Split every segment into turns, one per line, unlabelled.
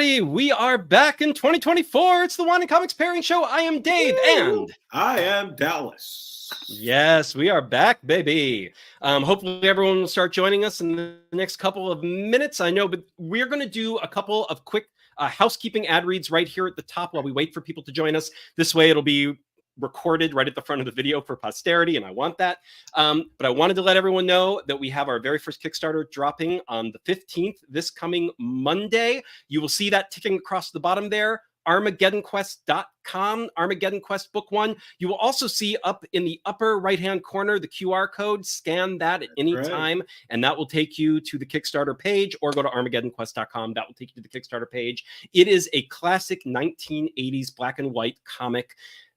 everybody. We are back in 2024. It's the Wine and Comics Pairing Show. I am Dave, and
I am Dallas.
Yes, we are back, baby. Hopefully everyone will start joining us in the next couple of minutes. I know, but we're going to do a couple of quick housekeeping ad reads right here at the top while we wait for people to join us. This way it'll be recorded right at the front of the video for posterity, and I want that. But I wanted to let everyone know that we have our very first Kickstarter dropping on the 15th, this coming Monday. You will see that ticking across the bottom there. ArmageddonQuest.com, Armageddon Quest Book 1. You will also see up in the upper right-hand corner the QR code. Scan that at any time, and that will take you to the Kickstarter page, or go to ArmageddonQuest.com. That will take you to the Kickstarter page. It is a classic 1980s black and white comic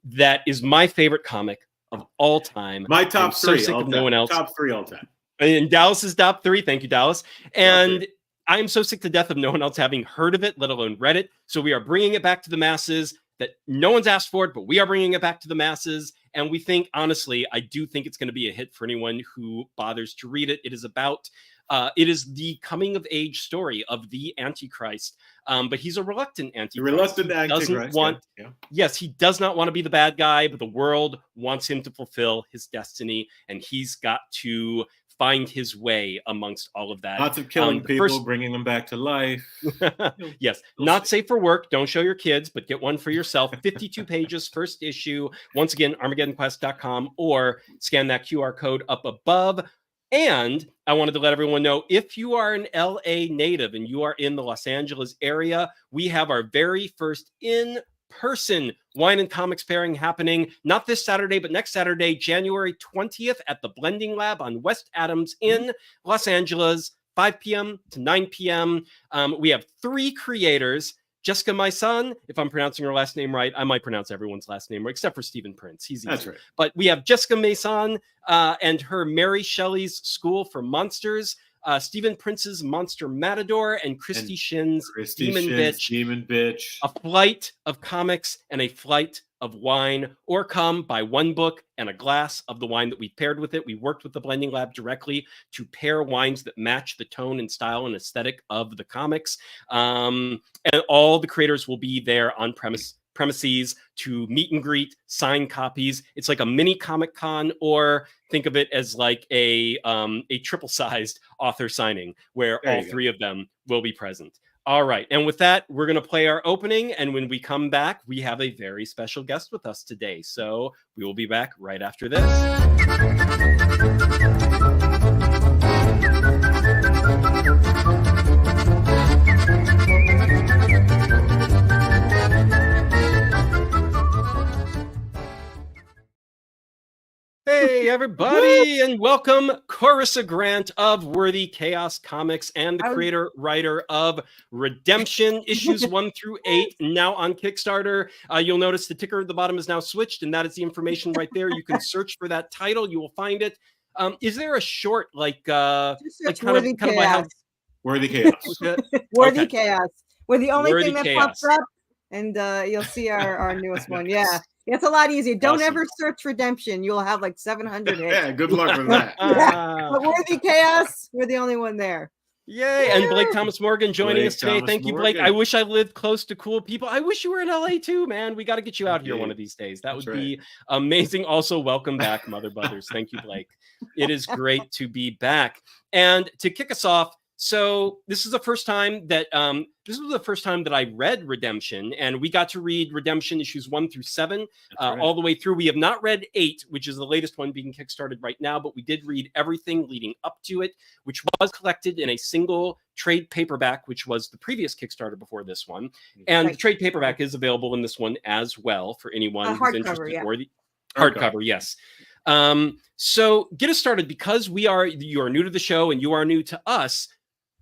that is my favorite comic of all time.
My top three.
So sick of no one else.
Top three all time.
And Dallas's top three. Thank you, Dallas. And I'm so sick to death of no one else having heard of it, let alone read it. So we are bringing it back to the masses. That no one's asked for it, but we are bringing it back to the masses. And we think, honestly, I do think it's going to be a hit for anyone who bothers to read it. It is about, it is the coming of age story of the Antichrist. But he's a reluctant Antichrist. Yes, he does not want to be the bad guy, but the world wants him to fulfill his destiny. And he's got to find his way amongst all of that.
Lots of killing people, bringing them back to life.
Yes, not safe for work. Don't show your kids, but get one for yourself. 52 pages, first issue. Once again, ArmageddonQuest.com, or scan that QR code up above. And I wanted to let everyone know, if you are an LA native and you are in the Los Angeles area, we have our very first in-person Wine and Comics pairing happening, not this Saturday, but next Saturday, January 20th at the Blending Lab on West Adams in Los Angeles, 5 p.m. to 9 p.m. We have three creators. Jessica Maison, if I'm pronouncing her last name right, I might pronounce everyone's last name right, except for Stephen Prince. He's easy.
That's right.
But we have Jessica Maison and her Mary Shelley's School for Monsters, Stephen Prince's Monster Matador, and Christy Shin's Demon Bitch. A flight of comics and a flight of wine, or come buy one book and a glass of the wine that we paired with it. We worked with the Blending Lab directly to pair wines that match the tone and style and aesthetic of the comics. And all the creators will be there on premises to meet and greet, sign copies. It's like a mini Comic Con, or think of it as like a triple-sized author signing where all three of them will be present. All right. And with that, we're going to play our opening. And when we come back, we have a very special guest with us today. So we will be back right after this. Hey, everybody, and welcome Corissa Grant of Worthy Choas Comics and the creator-writer of Redemption, issues 1 through 8, now on Kickstarter. You'll notice the ticker at the bottom is now switched, and that is the information right there. You can search for that title. You will find it. Is there a short, like kind of by how...
Worthy Choas.
Worthy Choas. We're the only thing that pops up, and you'll see our newest one. Yeah. It's a lot easier. Don't ever search Redemption. You'll have like 700 hits.
Yeah, good luck with that.
But Worthy Choas, we're the only one there.
Yay. And Blake Thomas Morgan joining us today. Thank you, Blake. I wish I lived close to cool people. I wish you were in LA too, man. We got to get you out here one of these days. That would be amazing. Also, welcome back, Mother Brothers. Thank you, Blake. It is great to be back. And to kick us off, so this is the first time that I read Redemption, and we got to read Redemption issues 1 through 7 all the way through. We have not read 8, which is the latest one being kickstarted right now, but we did read everything leading up to it, which was collected in a single trade paperback, which was the previous Kickstarter before this one. And the trade paperback is available in this one as well for anyone who's interested. Or the hardcover, yes. So get us started, because you are new to the show and you are new to us.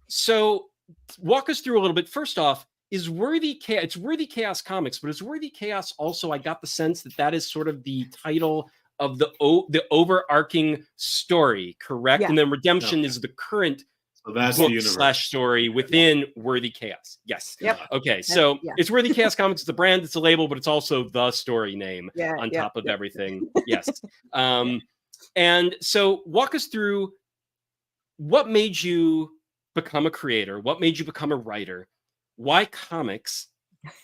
So walk us through a little bit. First off, it's Worthy Choas Comics, but is Worthy Choas also, I got the sense that is sort of the title of the overarching story, correct? Yeah. And then Redemption is the current book / story within Worthy Choas. Yes.
Yep.
Okay. So it's Worthy Choas Comics. It's the brand, it's a label, but it's also the story name on top of everything. Yes. And so walk us through, what made you become a creator? What made you become a writer? why comics?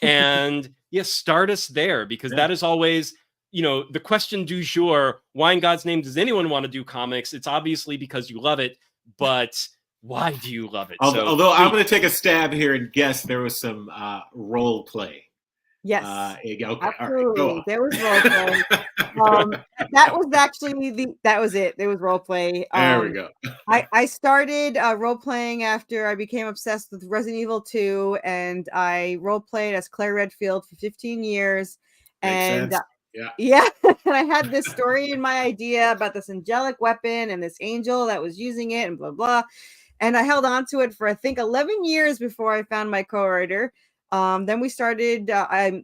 And start us there, because that is always, the question du jour. Why in God's name does anyone want to do comics? It's obviously because you love it, but why do you love it?
Although I'm going to take a stab here and guess there was some role play.
Yes,
okay.
Absolutely.
Right,
there was role play. That was actually that was it. There was role play.
There we go.
I started role playing after I became obsessed with Resident Evil 2, and I role played as Claire Redfield for 15 years.
Makes
and
sense.
Yeah, and I had this story in my idea about this angelic weapon and this angel that was using it, and blah blah. And I held on to it for I think 11 years before I found my co-writer. Then we started. I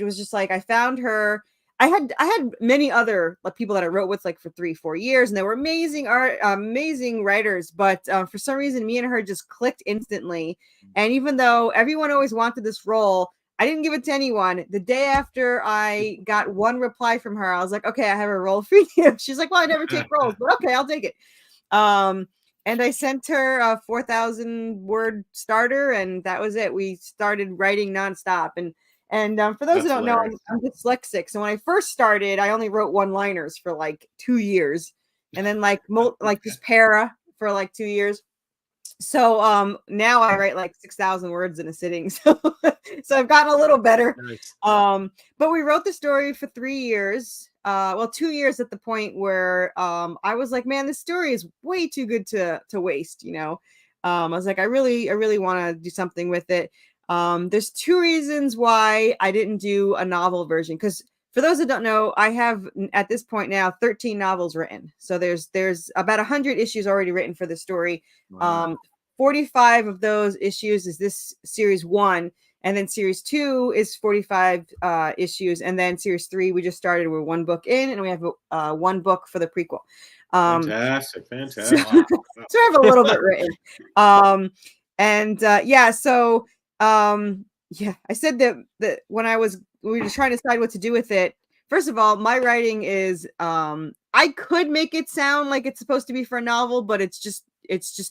was just like, I found her. I had many other people that I wrote with for 3-4 years, and they were amazing amazing writers. But for some reason, me and her just clicked instantly. And even though everyone always wanted this role, I didn't give it to anyone. The day after I got one reply from her, I was like, okay, I have a role for you. She's like, well, I never take roles, but okay, I'll take it. And I sent her a 4,000 word starter, and that was it. We started writing nonstop. And for those who don't know, I'm dyslexic. So when I first started, I only wrote one-liners for 2 years, and then just para for 2 years. So now I write 6,000 words in a sitting. So I've gotten a little better.
Nice.
But we wrote the story for 3 years. 2 years at the point where I was like, man, this story is way too good to waste. I was like, I really want to do something with it. There's 2 reasons why I didn't do a novel version, because for those that don't know, I have at this point now 13 novels written. So there's about 100 issues already written for the story. Wow. 45 of those issues is this series 1, and then series 2 is 45 issues, and then series 3 we just started. We're 1 book in, and we have 1 book for the prequel.
Fantastic.
So I have a little bit written. I said that when we were trying to decide what to do with it. First of all, my writing is I could make it sound like it's supposed to be for a novel, but it's just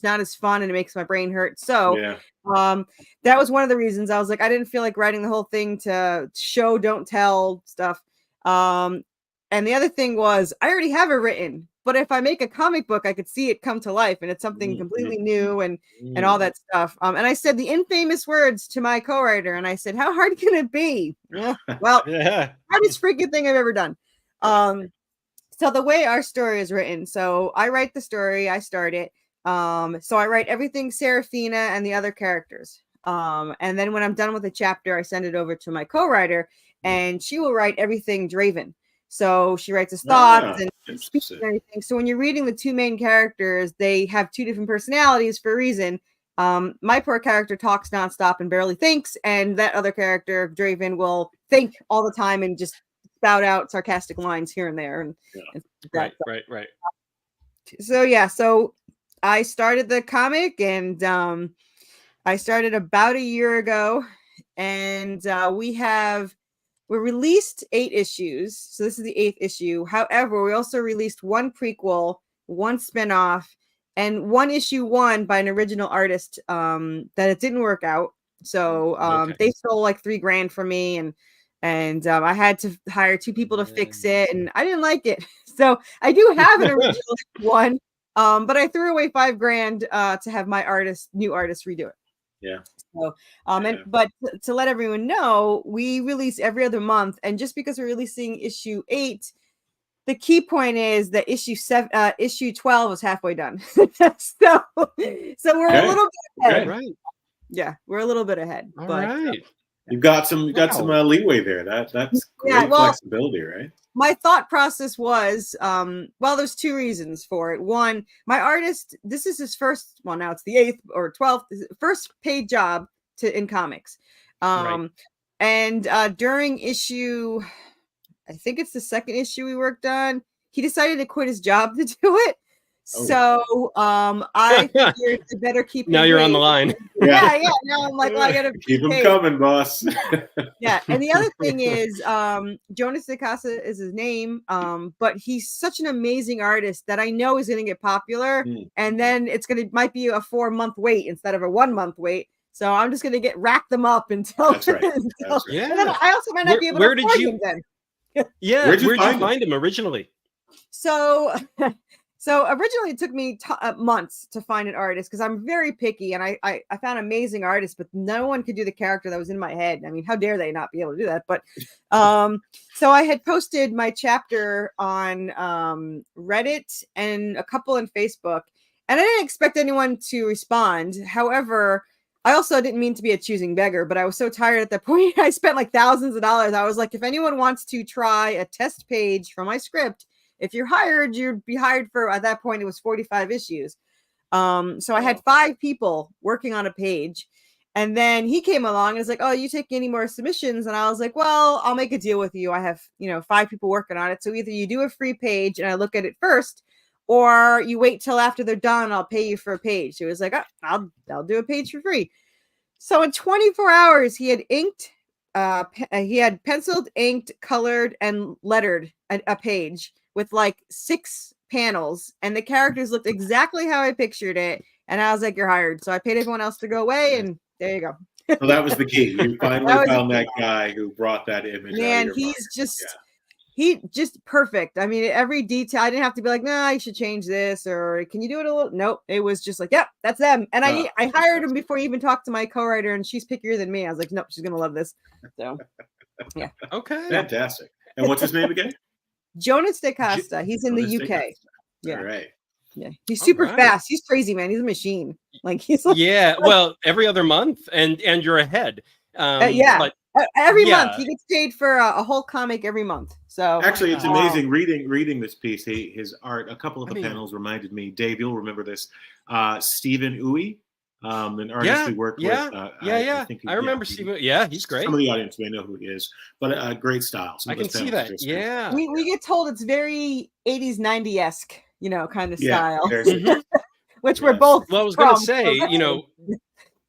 not as fun, and it makes my brain hurt. So that was one of the reasons. I was like, I didn't feel like writing the whole thing to show, don't tell stuff. And the other thing was, I already have it written, but if I make a comic book, I could see it come to life, and it's something completely new and all that stuff. And I said the infamous words to my co-writer, and I said, how hard can it be? Hardest freaking thing I've ever done. So the way our story is written, so I write the story, I start it. So I write everything Serafina and the other characters. And then when I'm done with a chapter, I send it over to my co-writer, and she will write everything Draven. So she writes his thoughts and speaks and everything. So when you're reading the 2 main characters, they have 2 different personalities for a reason. My poor character talks nonstop and barely thinks, and that other character, Draven, will think all the time and just spout out sarcastic lines here and there. And
right.
So I started the comic, and I started about a year ago, and we released 8 issues. So this is the 8th issue. However, we also released 1 prequel, 1 spinoff, and 1 issue 1 by an original artist that it didn't work out. So they stole $3,000 from me, and I had to hire 2 people to fix it, and I didn't like it. So I do have an original one, but I threw away $5,000 to have my new artist redo it.
Yeah.
So, but to let everyone know, we release every other month, and just because we're releasing issue 8, the key point is that issue 12 is halfway done. so we're a little bit ahead.
Right.
Yeah, we're a little bit ahead.
All right.
You've got some leeway there. That's great flexibility, right?
My thought process was, there's 2 reasons for it. One, my artist, this is his first, now it's the 8th or 12th, first paid job in comics. And during issue, I think it's the 2nd issue we worked on, he decided to quit his job to do it. So I figured I better keep him.
Now you're on the line.
Yeah. Now I'm like, well, I gotta
keep him coming, boss.
Yeah. And the other thing is, Jonas de Casa is his name, but he's such an amazing artist that I know is going to get popular, and then might be a 4-month wait instead of a 1-month wait. So I'm just gonna rack them up until.
That's right. That's right.
And then I also might not be able to afford them then.
Yeah, where'd you find them originally?
So, so originally it took me months to find an artist because I'm very picky, and I found amazing artists, but no one could do the character that was in my head. I mean, how dare they not be able to do that? But so I had posted my chapter on Reddit and a couple on Facebook, and I didn't expect anyone to respond. However, I also didn't mean to be a choosing beggar, but I was so tired at that point. I spent like thousands of dollars. I was like, if anyone wants to try a test page for my script, if you're hired, you'd be hired for, at that point, it was 45 issues. So I had 5 people working on a page. And then he came along and was like, oh, you take any more submissions? And I was like, well, I'll make a deal with you. I have, 5 people working on it. So either you do a free page and I look at it first, or you wait till after they're done, I'll pay you for a page. So it was like, oh, I'll do a page for free. So in 24 hours, he had inked, he had penciled, inked, colored, and lettered a page with like 6 panels, and the characters looked exactly how I pictured it. And I was like, you're hired. So I paid everyone else to go away, and there you go.
So that was the key. You finally found that guy who brought that image.
Man, he's just he just perfect. I mean, every detail. I didn't have to be like, nah, you should change this, or can you do it a little? Nope. It was just like, yep, that's them. And I hired him before he even talked to my co-writer, and she's pickier than me. I was like, nope, she's gonna love this. So yeah.
Okay.
Fantastic. And what's his name again?
Jonas De Costa. He's in the UK. Yeah.
All right.
Yeah. He's super fast. He's crazy, man. He's a machine. Like he's like,
yeah. Well, every other month, and you're ahead.
But every month he gets paid for a whole comic every month. So
actually, it's amazing reading this piece. His art. A couple of the panels reminded me. Dave, you'll remember this. Stephen Uy, an artist we worked with.
I remember Stephen. Yeah, he's great.
Some of the audience may know who he is, but great style.
I can see that. Yeah,
we get told it's very 80s, 90s-esque, kind of style, which we're both.
Well, I was going to say,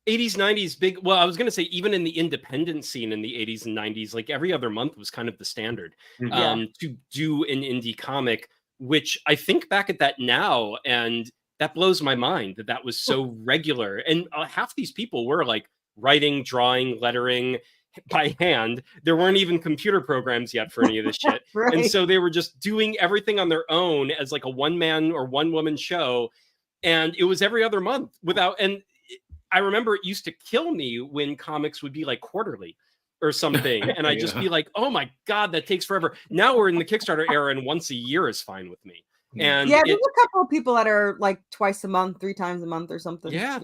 80s, 90s, big. Well, I was going to say, even in the independent scene in the 80s and 90s, like every other month was kind of the standard to do an indie comic, which I think back at that now, and that blows my mind that was so regular. And half these people were like writing, drawing, lettering by hand. There weren't even computer programs yet for any of this shit. And so they were just doing everything on their own as like a one-man or one-woman show. And it was every other month and I remember it used to kill me when comics would be like quarterly or something. And I'd just be like, oh my God, that takes forever. Now we're in the Kickstarter era, and once a year is fine with me. And
there's a couple of people that are like twice a month, 3 times a month or something.
Yeah.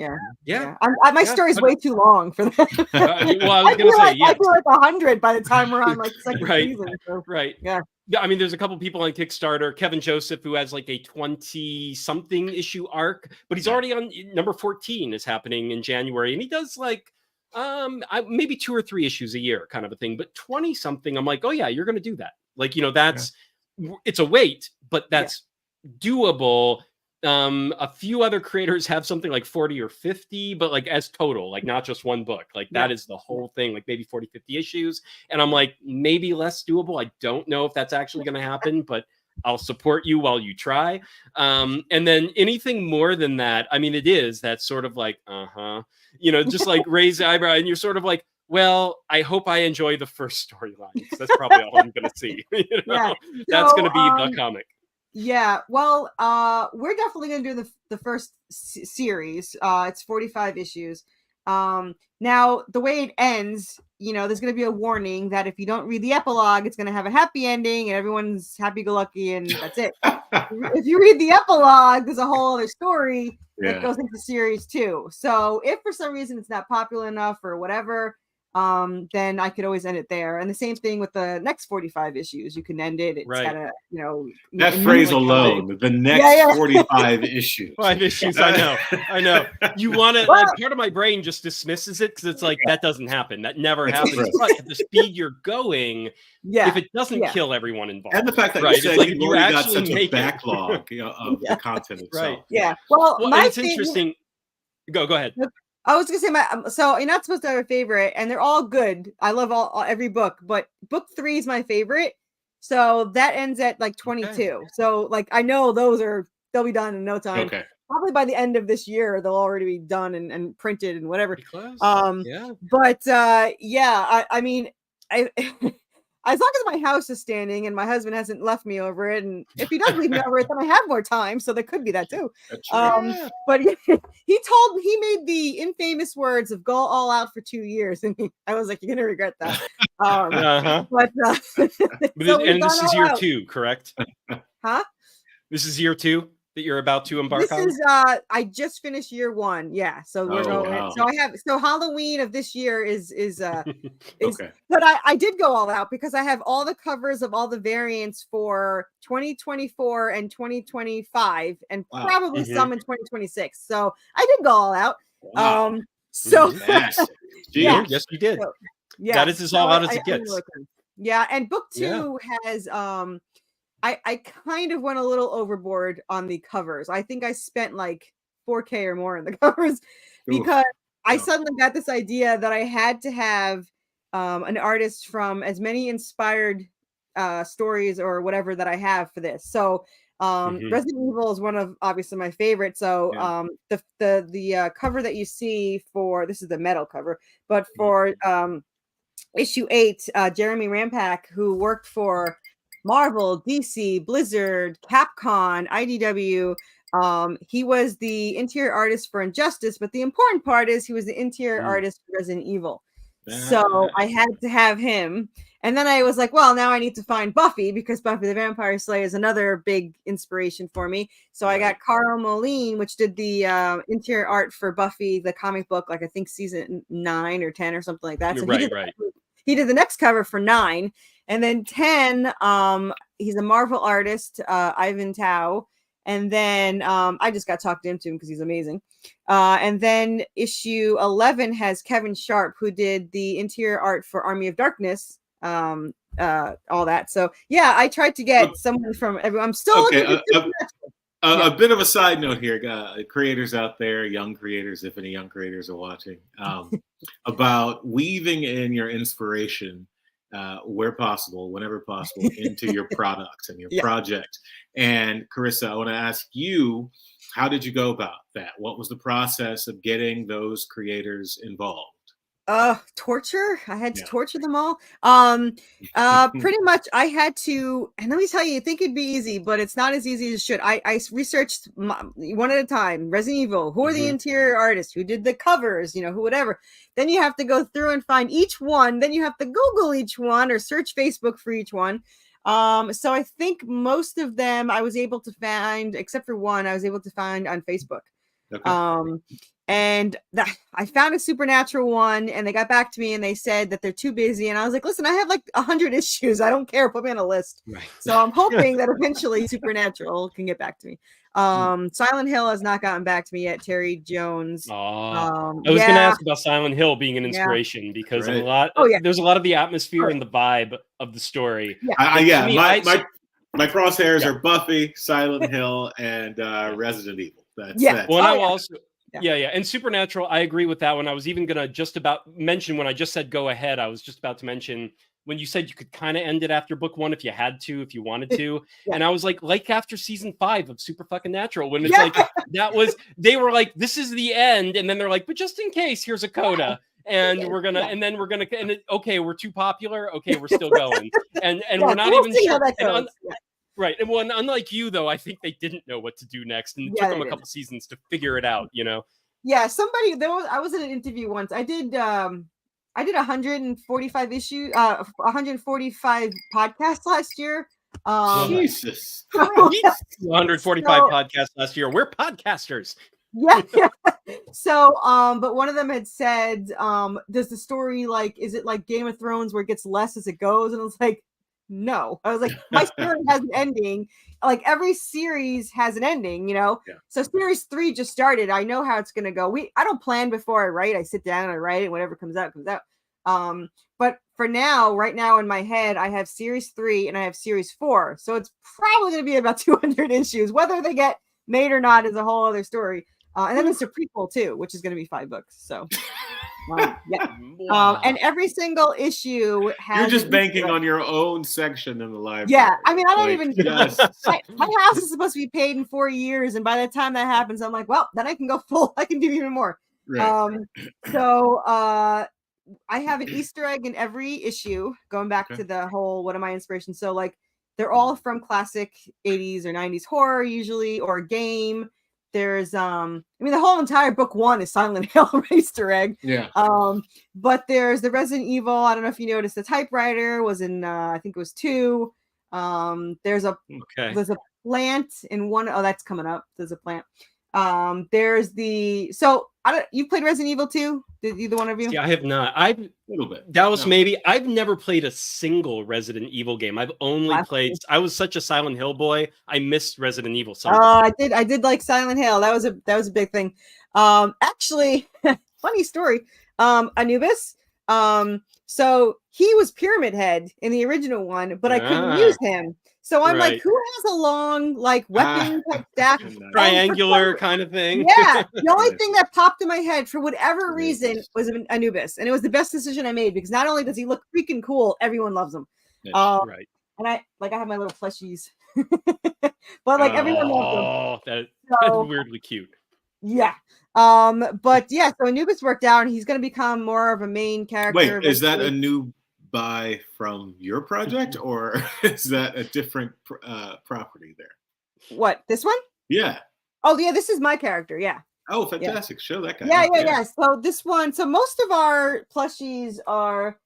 My story's way too long for that.
Well, I was going to say,
I feel like 100 by the time we're on like second season. So,
Yeah. I mean, there's a couple people on Kickstarter. Kevin Joseph, who has like a 20-something issue arc, but he's already on number 14 is happening in January, and he does like maybe 2 or 3 issues a year, kind of a thing. But 20-something, I'm like, oh yeah, you're going to do that. Like, that's it's a wait, but that's doable. A few other creators have something like 40 or 50, but like as total, like not just one book, like that is the whole thing, like maybe 40, 50 issues. And I'm like, maybe less doable. I don't know if that's actually going to happen, but I'll support you while you try. And then anything more than that, I mean, it is that sort of like, just like raise the eyebrow, and you're sort of like, well, I hope I enjoy the first storyline. That's probably all I'm going to see. That's going to be the comic.
Yeah, well, we're definitely going to do the first series. It's 45 issues. Now, the way it ends, there's going to be a warning that if you don't read the epilogue, it's going to have a happy ending and everyone's happy-go-lucky and that's it. If you read the epilogue, there's a whole other story that goes into series 2. So if for some reason it's not popular enough or whatever, then I could always end it there. And the same thing with the next 45 issues. You can end it. It's got a,
that phrase alone, the next 45 issues.
5 issues. I know. You want to, like, part of my brain just dismisses it because it's like, that doesn't happen. That never happens. But at the speed you're going, if it doesn't kill everyone involved.
And the fact that you said like you've already got such a backlog of the content itself.
Yeah. Well,
it's interesting. Go ahead.
I was gonna say so you're not supposed to have a favorite, and they're all good. I love every book, but book 3 is my favorite. So that ends at like 22. Okay. So like I know they'll be done in no time.
Okay.
probably by the end of this year, they'll already be done and printed and whatever.
Yeah.
But I mean, I as long as my house is standing and my husband hasn't left me over it, and if he does leave me over it, then I have more time. So there could be that too. But he made the infamous words of "go all out for 2 years," and I was like, "You're gonna regret that." But
and this is year 2, correct?
Huh?
This is year 2 that you're about to embark on?
This is I just finished year 1. Yeah. So we're going. Wow. So Halloween of this year is okay. But I did go all out because I have all the covers of all the variants for 2024 and 2025 and probably some in 2026. So I did go all out.
Wow.
So
yeah. Yes, you did. So, yeah. That is as all out as it gets.
Yeah, and book 2 has I kind of went a little overboard on the covers. I think I spent like $4K or more in the covers because I suddenly got this idea that I had to have an artist from as many inspired stories or whatever that I have for this. So Resident Evil is one of obviously my favorites. So the cover that you see for this is the metal cover, but for issue 8, Jeremy Rampak, who worked for Marvel, DC, Blizzard, Capcom, IDW. He was the interior artist for Injustice, but the important part is he was the interior artist for Resident Evil. So I had to have him. And then I was like, well, now I need to find Buffy because Buffy the Vampire Slayer is another big inspiration for me. So I got Carl Moline, which did the interior art for Buffy, the comic book, like I think season 9 or 10 or something like that. So he did the next cover for 9. And then 10, he's a Marvel artist, Ivan Tao. And then I just got talked into him because he's amazing. And then issue 11 has Kevin Sharp, who did the interior art for Army of Darkness, all that. So yeah, I tried to get someone from everyone. I'm still looking
a bit of a side note here, creators out there, young creators, if any young creators are watching, about weaving in your inspiration where possible, whenever possible, into your products and your project. And Corissa, I want to ask you, how did you go about that? What was the process of getting those creators involved?
Torture. I had to torture them all. Pretty much I had to, and let me tell you, you think it'd be easy, but it's not as easy as it should. I researched one at a time. Resident Evil, who are the interior artists, who did the covers, who, whatever. Then you have to go through and find each one. Then you have to Google each one or search Facebook for each one. So I think most of them I was able to find, except for one, I was able to find on Facebook. And I found a Supernatural one, and they got back to me and they said that they're too busy. And I was like, listen, I have like 100 issues. I don't care. Put me on a list. Right. So I'm hoping that eventually Supernatural can get back to me. Silent Hill has not gotten back to me yet. Terry Jones.
I was going to ask about Silent Hill being an inspiration because there's a lot of the atmosphere and the vibe of the story.
My crosshairs are Buffy, Silent Hill, and Resident Evil. That's and Supernatural, I agree with that one. I was even gonna just about mention when I just said go ahead, I was just about to mention when you said you could kind of end it after book 1 if you had to, if you wanted to. And I was like after season 5 of Super Fucking Natural, when it's they were like, this is the end, and then they're like, but just in case, here's a coda. And we're gonna, we're too popular. Okay, we're still going, and we're not even sure. Right. And unlike you, though, I think they didn't know what to do next. And it took them a couple seasons to figure it out,
Yeah, I was in an interview once. I did 145 issues, 145 podcasts last year.
Jesus.
145 podcasts last year. We're podcasters.
Yeah. So, but one of them had said, does the story is it like Game of Thrones where it gets less as it goes? And I was like, no. I was like, my story has an ending. Like every series has an ending, So series 3 just started. I know how it's gonna go. I don't plan before I write. I sit down and I write it. Whatever comes out, comes out. But for now, right now in my head, I have series 3 and I have series 4. So it's probably gonna be about 200 issues. Whether they get made or not is a whole other story. And then there's a prequel too, which is gonna be 5 books. So Yeah. And every single issue has.
You're just banking on your own section in the library.
Yeah, I mean, I don't even. My house is supposed to be paid in 4 years, and by the time that happens, I'm like, well, then I can go full. I can do even more.
Right.
So I have an Easter egg in every issue, going back to the whole what are my inspirations. So like they're all from classic 80s or 90s horror usually, or a game. There's I mean the whole entire book 1 is Silent Hill Easter egg.
Yeah.
But there's the Resident Evil. I don't know if you noticed the typewriter was in I think it was 2. There's a plant in 1. Oh, that's coming up. There's a plant. There's the you played Resident Evil 2? Did either one of you?
Yeah, I have not. I've a little bit. That was maybe. I've never played a single Resident Evil game. I've only played. I was such a Silent Hill boy. I missed Resident Evil.
I did like Silent Hill. That was a big thing. Actually, funny story. Anubis. So he was Pyramid Head in the original one, but I couldn't use him. So I'm like, who has a long weapon type staff?
Triangular kind of thing.
Yeah. The only thing that popped in my head for whatever reason was Anubis. And it was the best decision I made because not only does he look freaking cool, everyone loves him.
Right.
And I have my little plushies. But everyone loves them.
That's weirdly cute.
Yeah. But yeah, so Anubis worked out and he's gonna become more of a main character.
Wait, is that a new buy from your project or is that a different property there?
What, this one?
Yeah.
Oh yeah, this is my character. Yeah.
Oh, fantastic. Show that guy.
Yeah. So this one, so most of our plushies are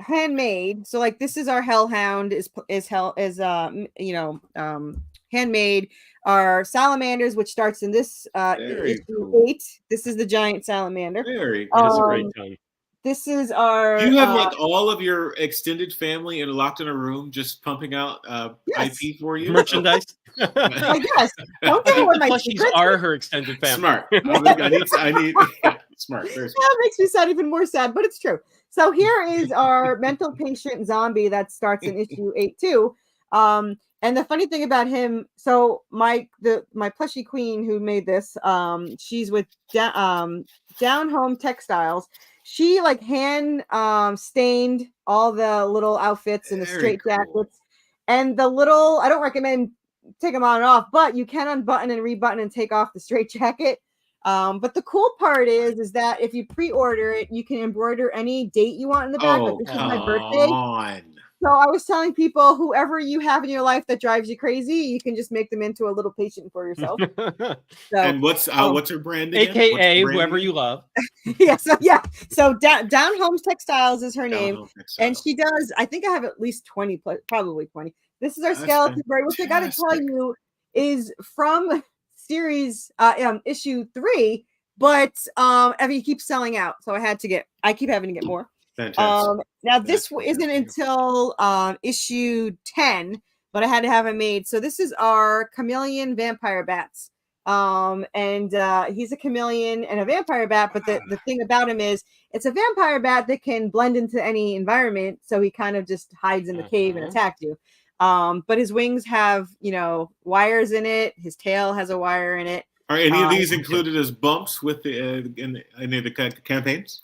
handmade. So like this is our Hellhound is handmade. Our salamanders, which starts in this issue 8. This is the giant salamander.
Very cool.
That's a great time.
This is our.
Do you have like all of your extended family locked in a room, just pumping out IP for you?
Merchandise.
I guess. Don't tell where my
plushies are her extended family.
Smart. I need smart. Very smart.
That makes me sound even more sad, but it's true. So here is our mental patient zombie that starts in issue 8 too. And the funny thing about him, so my plushie queen who made this, she's with Down Home Textiles. She like hand stained all the little outfits and the straight jackets and the little. I don't recommend take them on and off, but you can unbutton and rebutton and take off the straight jacket. But the cool part is that if you pre-order it, you can embroider any date you want in the back. Like this is my birthday. So I was telling people, whoever you have in your life that drives you crazy, you can just make them into a little patient for yourself.
And what's her brand again?
AKA whoever you love.
So Down Home Textiles is her name. And she does, I think I have at least 20, probably 20. This is our skeleton bird, which I got to tell you is from series issue 3, but he keeps selling out. So I keep having to get more. Now this isn't until issue 10, but I had to have it made. So this is our chameleon vampire bats. And he's a chameleon and a vampire bat, but the thing about him is it's a vampire bat that can blend into any environment, so he kind of just hides in the cave and attacks you. But his wings have, wires in it. His tail has a wire in it.
Are any of these included as bumps with in any of the campaigns?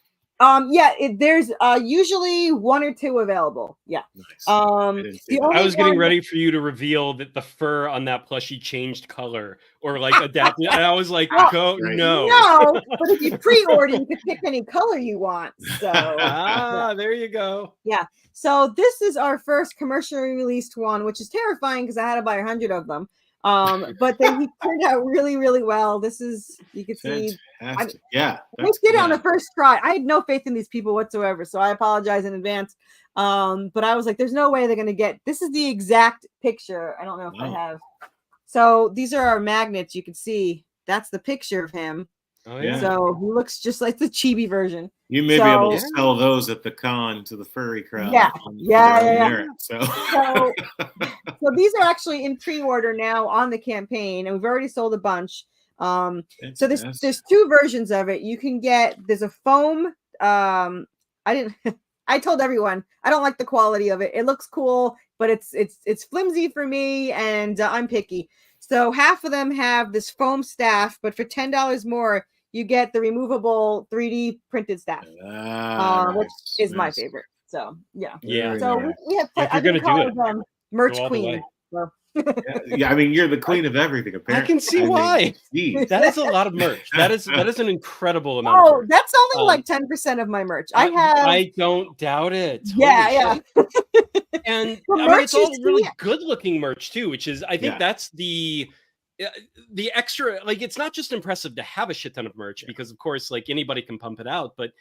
There's usually 1 or 2 available. Yeah.
Nice.
I was getting ready for you to reveal that the fur on that plushie changed color or like adapted. And I was like, no.
No, but if you pre-order, you can pick any color you want. So
there you go.
Yeah. So this is our first commercially released one, which is terrifying because I had to buy 100 of them. But then he turned out really, really well. This is, you can see. I did it on the first try. I had no faith in these people whatsoever, so I apologize in advance. But I was like, there's no way they're gonna get. This is the exact picture. I don't know if I have. So these are our magnets. You can see that's the picture of him.
Oh yeah.
So he looks just like the chibi version.
You may be able to sell those at the con to the furry crowd.
Yeah. So these are actually in pre-order now on the campaign, and we've already sold a bunch. So there's 2 versions of it. You can there's a foam. I told everyone I don't like the quality of it. It looks cool, but it's flimsy for me, and I'm picky. So half of them have this foam staff, but for $10 more, you get the removable 3D printed staff, which is my favorite. So yeah. So we have.
If you're gonna do it,
merch queen. So.
I mean, you're the queen of everything. Apparently,
I can see why. That is a lot of merch. That is an incredible amount.
Oh, that's only like 10% of my merch.
I don't doubt it.
Yeah.
And I mean, it's all really good-looking merch too, which is, I think, that's the extra. Like, it's not just impressive to have a shit ton of merch because, of course, like anybody can pump it out. But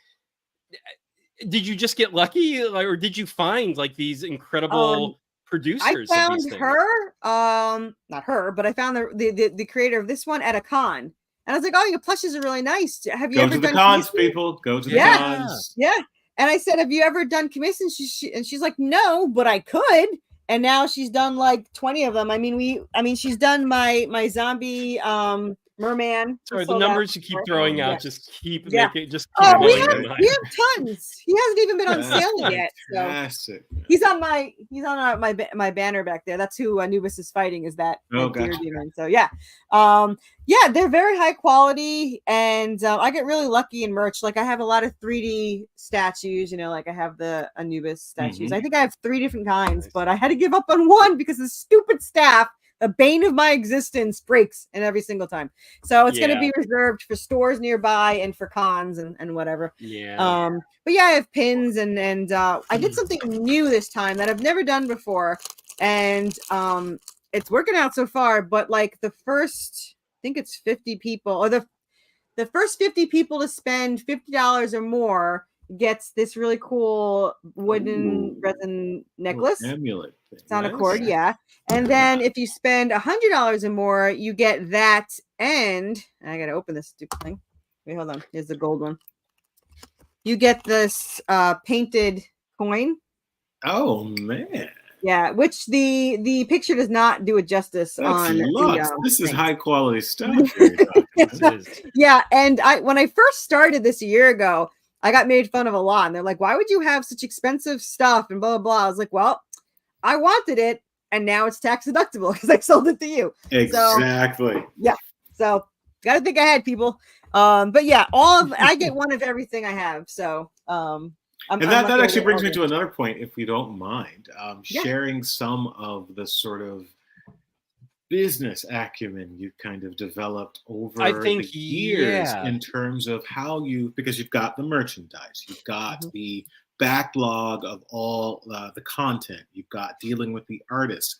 did you just get lucky, or did you find like these incredible? Producers.
I found her, not her, but I found the creator of this one at a con, and I was like, "Oh, your plushes are really nice. Have you ever done
cons, people? Go to the cons."
Yeah, and I said, "Have you ever done commissions?" And she's like, "No, but I could." And now she's done like 20 of them. I mean, she's done my zombie merman.
Sorry, the numbers you keep throwing out just keep making just.
Keep we have tons. He hasn't even been on sale yet. So he's on my banner back there. That's who Anubis is fighting. Is that deer demon? So they're very high quality, and I get really lucky in merch. Like I have a lot of 3D statues. Like I have the Anubis statues. I think I have 3 different kinds, but I had to give up on one because the stupid staff, the bane of my existence, breaks in every single time. So it's going to be reserved for stores nearby and for cons and whatever. But I have pins and I did something new this time that I've never done before, and it's working out so far. But like the first, I think it's 50 people, or the first 50 people to spend $50 or more gets this really cool wooden resin necklace.
Amulet.
It's on a cord, and then if you spend $100 or more, you get that. And I gotta open this stupid thing. Wait, hold on. Here's the gold one. You get this painted coin.
Oh man.
Yeah, which the picture does not do it justice.
This is high quality stuff.
Yeah, and when I first started this a year ago, I got made fun of a lot, and they're like, "Why would you have such expensive stuff?" and blah blah blah. I was like, "Well, I wanted it, and now it's tax deductible because I sold it to you."
Exactly.
So gotta think ahead, people. But I get one of everything I have. So
that actually brings me to another point, if you don't mind, sharing some of the sort of business acumen you kind of developed over the years in terms of how because you've got the merchandise, you've got the backlog of all the content, you've got dealing with the artists.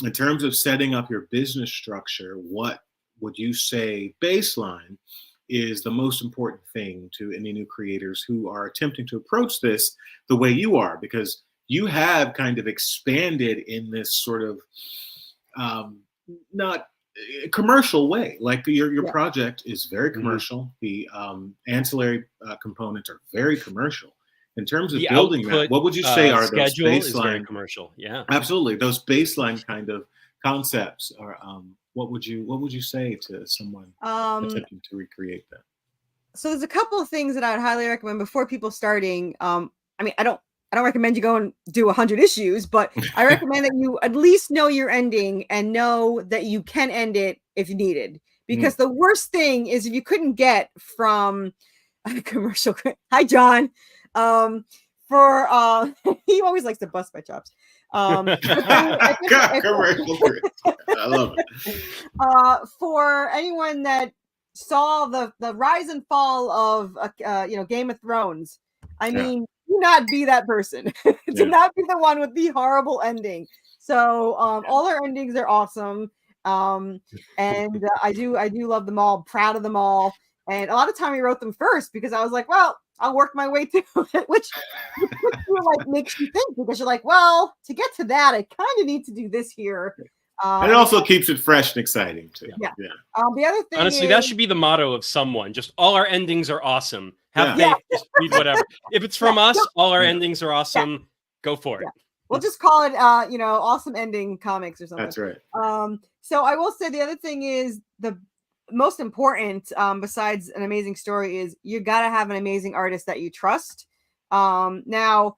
In terms of setting up your business structure, what would you say baseline is the most important thing to any new creators who are attempting to approach this the way you are? Because you have kind of expanded in this sort of not commercial way. Like your project is very commercial. The ancillary components are very commercial. In terms of building that, what would you say are those baseline
commercial? Yeah,
absolutely. Those baseline kind of concepts are. What would you say to someone attempting to recreate that?
So there's a couple of things that I would highly recommend before people starting. I mean, I don't recommend you go and do 100 issues, but I recommend that you at least know your ending and know that you can end it if needed. Because the worst thing is if you couldn't get from a commercial. Hi, John. He always likes to bust my chops.
Commercial. I love it.
For anyone that saw the rise and fall of Game of Thrones, I mean, do not be that person. Do not be the one with the horrible ending. So all our endings are awesome, and I do love them all. Proud of them all. And a lot of time we wrote them first because I was like, well, I'll work my way through it, which like makes you think, because you're like, well, to get to that, I kind of need to do this here.
And it also keeps it fresh and exciting too.
Yeah. The other thing,
honestly, that should be the motto of someone. Just all our endings are awesome. Have faith. Just read whatever. If it's from us, all our endings are awesome. Yeah. Go for it.
We'll just call it, awesome ending comics or something.
That's right.
So I will say the other thing is the most important, besides an amazing story, is you got to have an amazing artist that you trust. Now,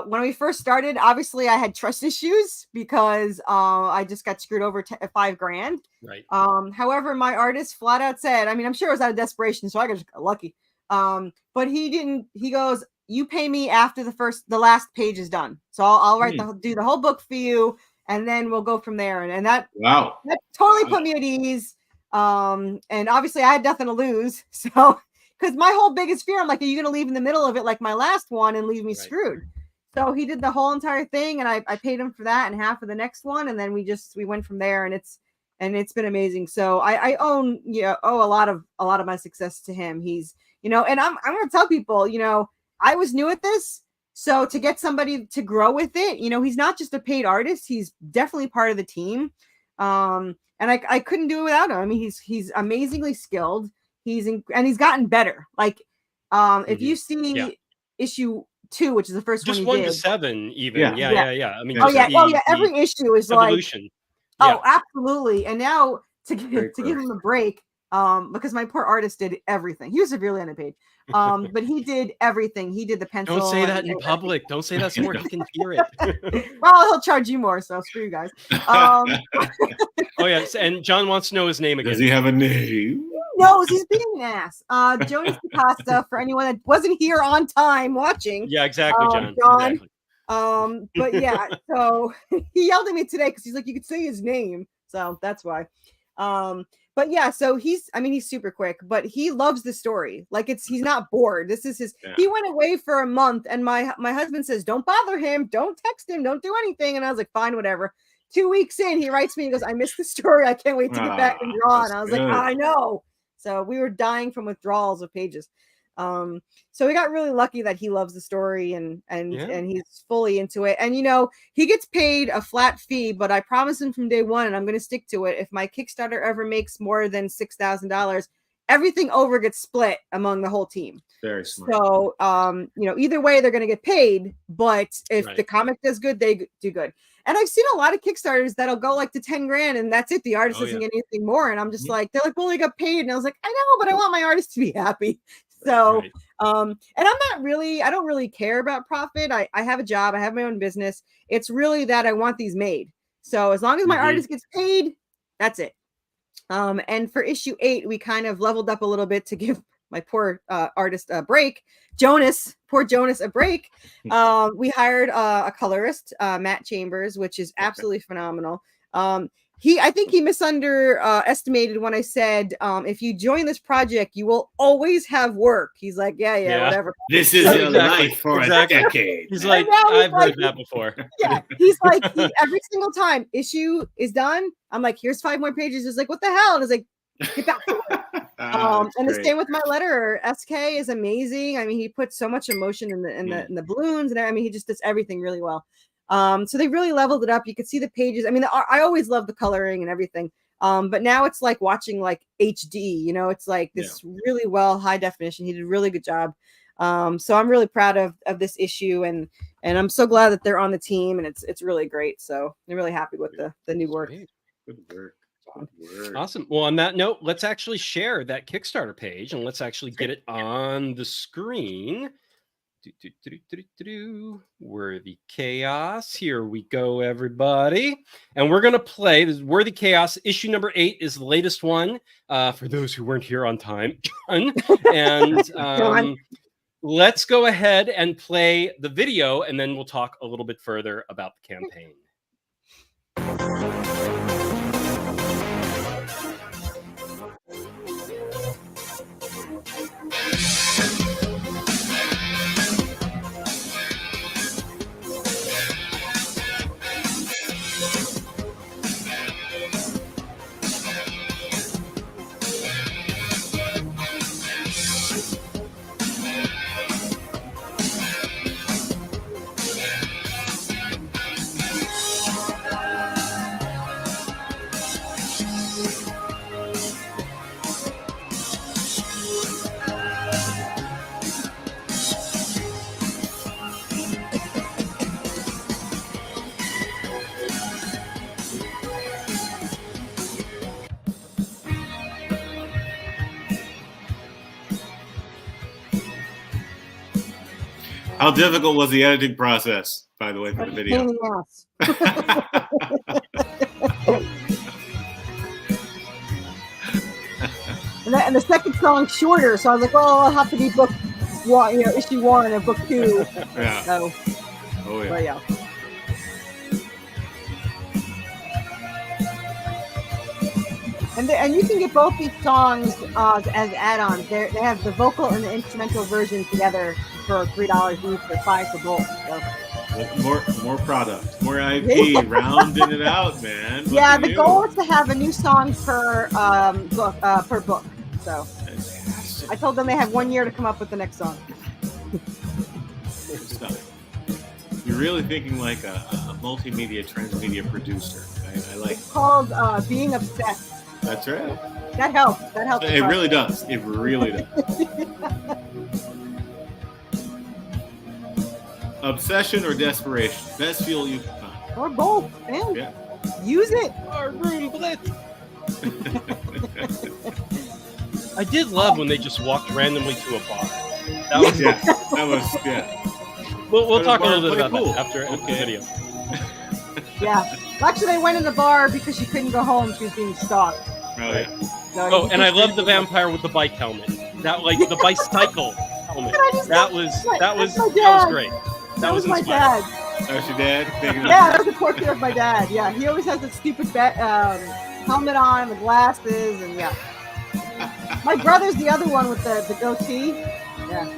when we first started, obviously I had trust issues because I just got screwed over $5,000.
Right.
However, my artist flat out said, I mean, I'm sure it was out of desperation, so I just got lucky. But he didn't. He goes, "You pay me after the last page is done, so I'll do the whole book for you, and then we'll go from there." And that totally put me at ease. And obviously I had nothing to lose, so because my whole biggest fear, I'm like, are you going to leave in the middle of it like my last one and leave me screwed? So he did the whole entire thing, and I paid him for that and half of the next one, and then we went from there, and it's been amazing. So I owe a lot of my success to him. He's, and I'm going to tell people, I was new at this, so to get somebody to grow with it, he's not just a paid artist, he's definitely part of the team. And I couldn't do it without him. I mean, he's amazingly skilled. And he's gotten better. Like, if you see issue 2, which is the first
just
one,
1 to 7, even. Yeah. I mean,
every issue is
evolution.
Like, absolutely. And now to give him a break, because my poor artist did everything. He was severely underpaid, but he did everything. He did the pencil.
Don't say that in public. Don't say that so more he can hear it.
Well, he'll charge you more, so screw you guys.
Oh yeah, and John wants to know his name again.
Does he have a name?
No, he's being an ass. Jonas DaCosta, for anyone that wasn't here on time watching.
Yeah, exactly, John. Exactly.
But yeah, so he yelled at me today because he's like, you could say his name, so that's why. But yeah, so he's super quick, but he loves the story. Like, he's not bored. This is his. Yeah. He went away for a month, and my husband says, "Don't bother him. Don't text him. Don't do anything." And I was like, "Fine, whatever." 2 weeks in, he writes me and goes, "I missed the story. I can't wait to get back and draw." And I was like, "I know." So we were dying from withdrawals of pages. So we got really lucky that he loves the story and he's fully into it. And he gets paid a flat fee, but I promised him from day one, and I'm going to stick to it. If my Kickstarter ever makes more than $6,000, everything over gets split among the whole team.
Very smart.
So, either way, they're going to get paid. But if the comic does good, they do good. And I've seen a lot of Kickstarters that'll go like to $10,000 and that's it. The artist doesn't get anything more. And I'm just like, they're like, well, they got paid. And I was like, I know, but I want my artist to be happy. So, and I don't really care about profit. I have a job. I have my own business. It's really that I want these made. So as long as my artist gets paid, that's it. And for issue 8, we kind of leveled up a little bit to give my poor artist a break. Poor Jonas a break. We hired a colorist, Matt Chambers, which is absolutely phenomenal. I think he estimated when I said, if you join this project, you will always have work. He's like, yeah, whatever.
This is your life for a decade.
He's like, I've heard that before.
Yeah, he's like, every single time issue is done, I'm like, here's 5 more pages. He's like, what the hell? And I was like, get back to it. And the same with my letterer. SK is amazing. I mean, he puts so much emotion in the balloons, and I mean, he just does everything really well. So they really leveled it up. You could see the pages. I mean, I always love the coloring and everything. But now it's like watching like HD, it's like this really well high definition. He did a really good job. So I'm really proud of this issue, and I'm so glad that they're on the team, and it's really great. So I'm really happy with the new work.
Good work.
Awesome. Well, on that note, let's actually share that Kickstarter page, and let's actually get it on the screen. Worthy Chaos. Here we go, everybody. And we're going to play this Worthy Chaos. Issue number 8 is the latest one, for those who weren't here on time. And let's go ahead and play the video, and then we'll talk a little bit further about the campaign.
How difficult was the editing process, by the way, for the video?
And the second song's shorter, so I was like, "Oh, I'll have to be book one, issue 1 and book 2."
Yeah.
So,
oh yeah.
But yeah. And you can get both these songs as add-ons. They have the vocal and the instrumental version together for $3 each, or $5 for both. So.
More product, more IP, rounding it out, man.
Yeah, the goal is to have a new song per book. So I told them they have 1 year to come up with the next song.
You're really thinking like a multimedia, transmedia producer. I like.
It's called being obsessed.
That's right.
That helps. That helps.
It really does. It really does. Obsession or desperation? Best fuel you can find.
Or both, man.
Yeah.
Use it.
Our room blitz. I did love when they just walked randomly to a bar. That was We'll talk a little bit about that after the video.
Yeah. Well, actually, they went in the bar because she couldn't go home. She was being stalked.
Oh, yeah.
So
and I love the vampire with the bike helmet. That the bicycle helmet. That was great.
That was my dad.
Oh, your dad?
Yeah, that was a portrait of my dad. Yeah, he always has the stupid helmet on and the glasses, and yeah. My brother's the other one with the goatee. Yeah,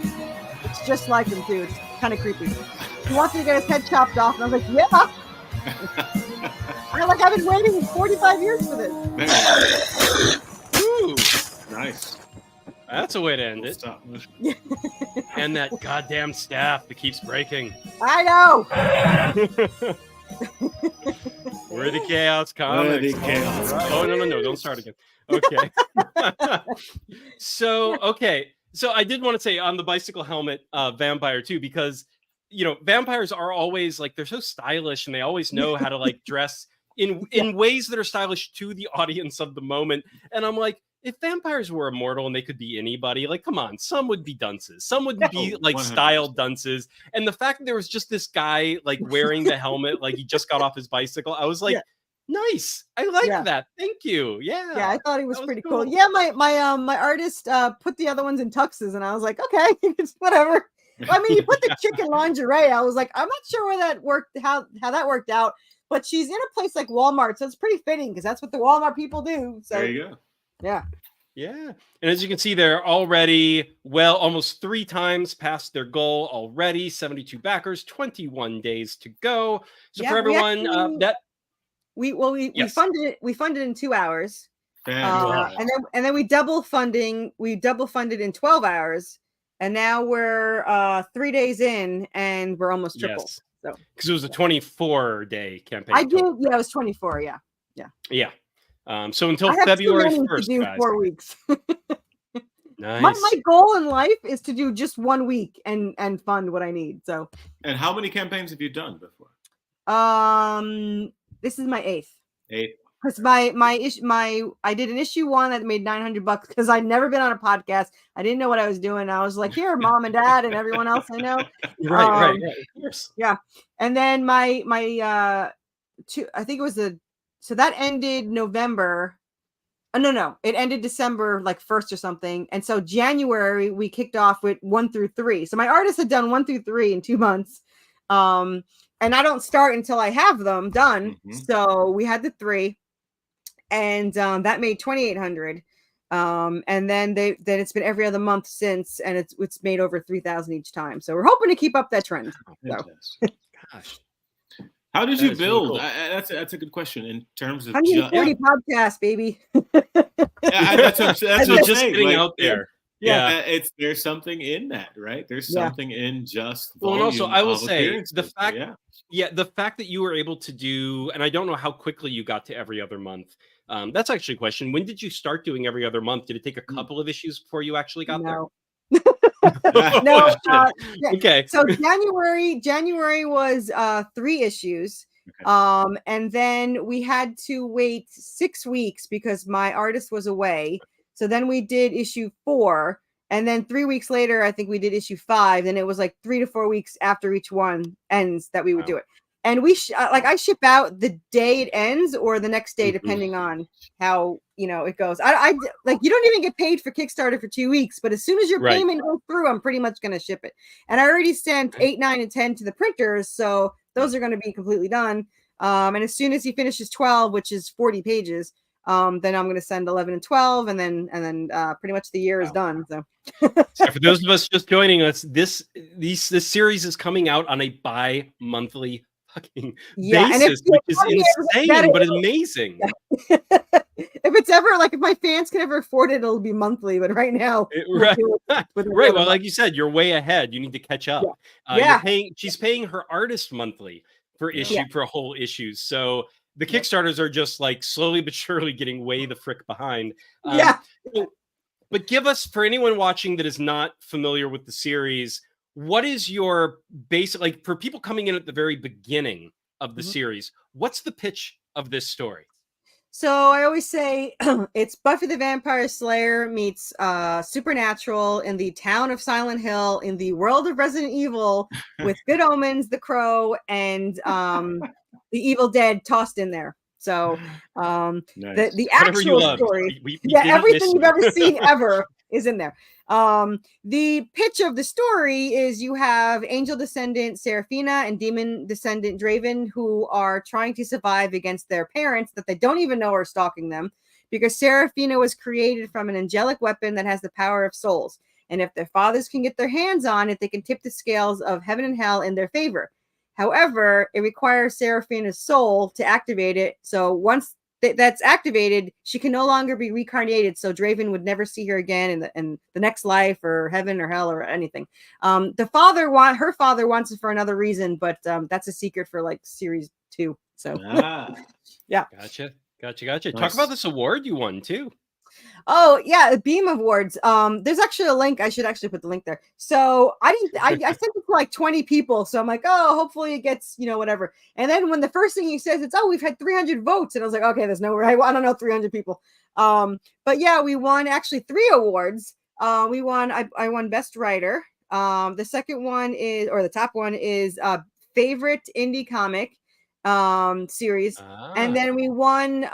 it's just like him too. It's kind of creepy. He wants me to get his head chopped off, and I was like, yeah. I've been waiting 45 years for this.
Ooh,
nice.
That's a way to end it. And that goddamn staff that keeps breaking.
I know.
Worthy Choas Comics.
Worthy Choas.
Oh, no, don't start again. Okay. So I did want to say on the bicycle helmet vampire too, because vampires are always they're so stylish, and they always know how to dress in ways that are stylish to the audience of the moment. And I'm like, if vampires were immortal and they could be anybody, come on, some would be dunces, some would be
100%.
styled dunces. And the fact that there was just this guy wearing the helmet, he just got off his bicycle, I was like, nice, I like that, thank you. Yeah,
I thought he was pretty cool. Yeah, my artist put the other ones in tuxes, and I was like, okay, it's whatever. I mean, you put the chick in lingerie. I was like, I'm not sure where that worked, how that worked out, but she's in a place like Walmart, so it's pretty fitting because that's what the Walmart people do. So
there you go.
Yeah.
Yeah. And as you can see, they're already almost 3 times past their goal already. 72 backers, 21 days to go. So for everyone
we funded in 2 hours. And then we double funded in 12 hours. And now we're 3 days in, and we're almost triple.
Yes.
So
because it was a 24-day campaign.
I did. Yeah, it was 24. Yeah.
Yeah. So until February 1st,
guys. 4 weeks.
Nice.
My goal in life is to do just 1 week and fund what I need. So.
And how many campaigns have you done before?
This is my 8th.
8.
Because I did an issue 1 that made $900 because I'd never been on a podcast. I didn't know what I was doing. I was like, here, mom and dad and everyone else I know.
Right.
Yeah. And then my I think it was so that ended November. No, it ended December 1st or something. And so January we kicked off with 1 through 3. So my artist had done 1 through 3 in 2 months. And I don't start until I have them done. Mm-hmm. So we had the 3. And that made $2,800, and then it's been every other month since, and it's made over 3,000 each time. So we're hoping to keep up that trend. So.
Gosh, how did you build? Really cool. That's a good question in terms of
140 podcasts, baby.
That's just
getting out there.
Yeah, there's something in that, right? There's something in just volume.
Well, and also I will say the fact that you were able to do, and I don't know how quickly you got to every other month. That's actually a question. When did you start doing every other month? Did it take a couple of issues before you actually got there?
No.
Okay.
So January was 3 issues. Okay. And then we had to wait 6 weeks because my artist was away. So then we did issue 4, And then 3 weeks later, I think we did issue 5. And it was like 3 to 4 weeks after each one ends that we would do it. And we I ship out the day it ends or the next day, depending on how, it goes. I like, you don't even get paid for Kickstarter for 2 weeks, but as soon as your payment goes through, I'm pretty much going to ship it. And I already sent 8, 9, and 10 to the printers. So those are going to be completely done. And as soon as he finishes 12, which is 40 pages, then I'm going to send 11 and 12, and then pretty much the year is done. So.
So for those of us just joining us, this series is coming out on a bi-monthly fucking basis, which is insane, but it's amazing.
If it's ever like, if my fans can ever afford it, it'll be monthly. But right now,
right. Well, like you said, you're way ahead. You need to catch up. She's paying her artist monthly for for whole issues. So the Kickstarters are just like slowly but surely getting way the frick behind. But give us, for anyone watching that is not familiar with the series, what is your basic, like for people coming in at the very beginning of the series, what's the pitch of this story?
So I always say it's Buffy the Vampire Slayer meets Supernatural in the town of Silent Hill in the world of Resident Evil with Good Omens, The Crow, and the Evil Dead tossed in there. So nice. the actual story, everything you've ever seen ever is in there. The pitch of the story is you have angel descendant Seraphina and demon descendant Draven, who are trying to survive against their parents that they don't even know are stalking them, because Seraphina was created from an angelic weapon that has the power of souls. And if their fathers can get their hands on it, they can tip the scales of heaven and hell in their favor. However, it requires Seraphina's soul to activate it. So once that's activated, she can no longer be reincarnated. So Draven would never see her again in the next life or heaven or hell or anything. Her father wants it for another reason, but that's a secret for like series 2. So yeah.
Gotcha. Nice. Talk about this award you won too.
Oh yeah, the Beam Awards. There's actually a link. I should actually put the link there. So I sent it to like 20 people. So I'm like, oh, hopefully it gets, whatever. And then when the first thing he says, it's, oh, we've had 300 votes. And I was like, okay, there's no way. I don't know 300 people. But yeah, we won actually 3 awards. I won Best Writer. The second one is, or the top one is Favorite Indie Comic series, and then we won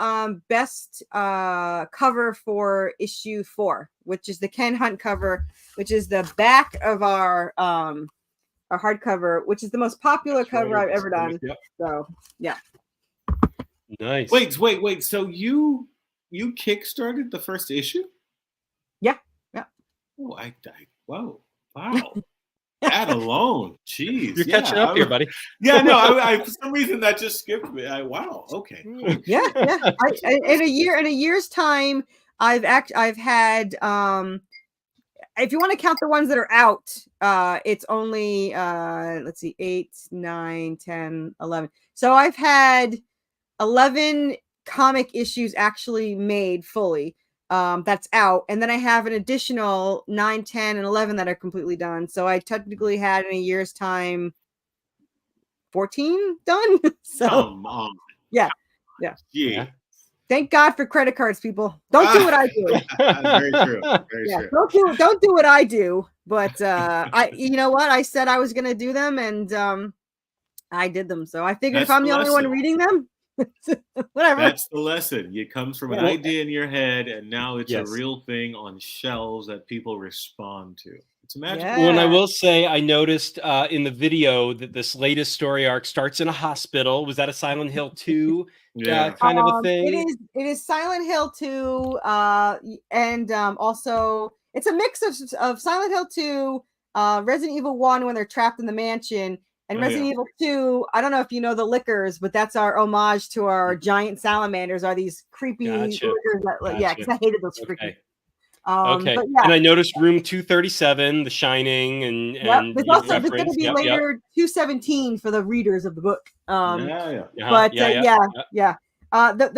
best cover for issue 4, which is the Ken Hunt cover, which is the back of our hardcover, which is the most popular cover I've ever done. So yeah.
Nice. Wait. So you kickstarted the first issue?
Yeah.
Oh, wow. That alone, jeez,
you're catching up here, buddy.
Yeah, no, I for some reason that just skipped me. Wow, okay.
Yeah. In a year's time, I've had if you want to count the ones that are out, it's only let's see, 8, 9, 10, 11. So I've had 11 comic issues actually made fully. That's out, and then I have an additional 9, 10, and 11 that are completely done. So I technically had in a year's time 14 done. So yeah. Thank God for credit cards, people. Don't do what I do.
Very true.
Don't do what I do. But you know what? I said I was gonna do them, and I did them. So I figured if I'm the only one reading them, whatever.
That's the lesson. It comes from an idea in your head, and now it's a real thing on shelves that people respond to. It's magical.
Well, and I will say, I noticed in the video that this latest story arc starts in a hospital. Was that a Silent Hill 2 kind of a thing?
It is Silent Hill 2, and also it's a mix of Silent Hill 2, Resident Evil 1 when they're trapped in the mansion. And Resident Evil 2, I don't know if you know the liquors, but that's our homage to our giant salamanders, are these creepy liquors that, yeah, because I hated those freaking.
Okay. But and I noticed room 237, The Shining, and
there's also there's going to be later 217 for the readers of the book. The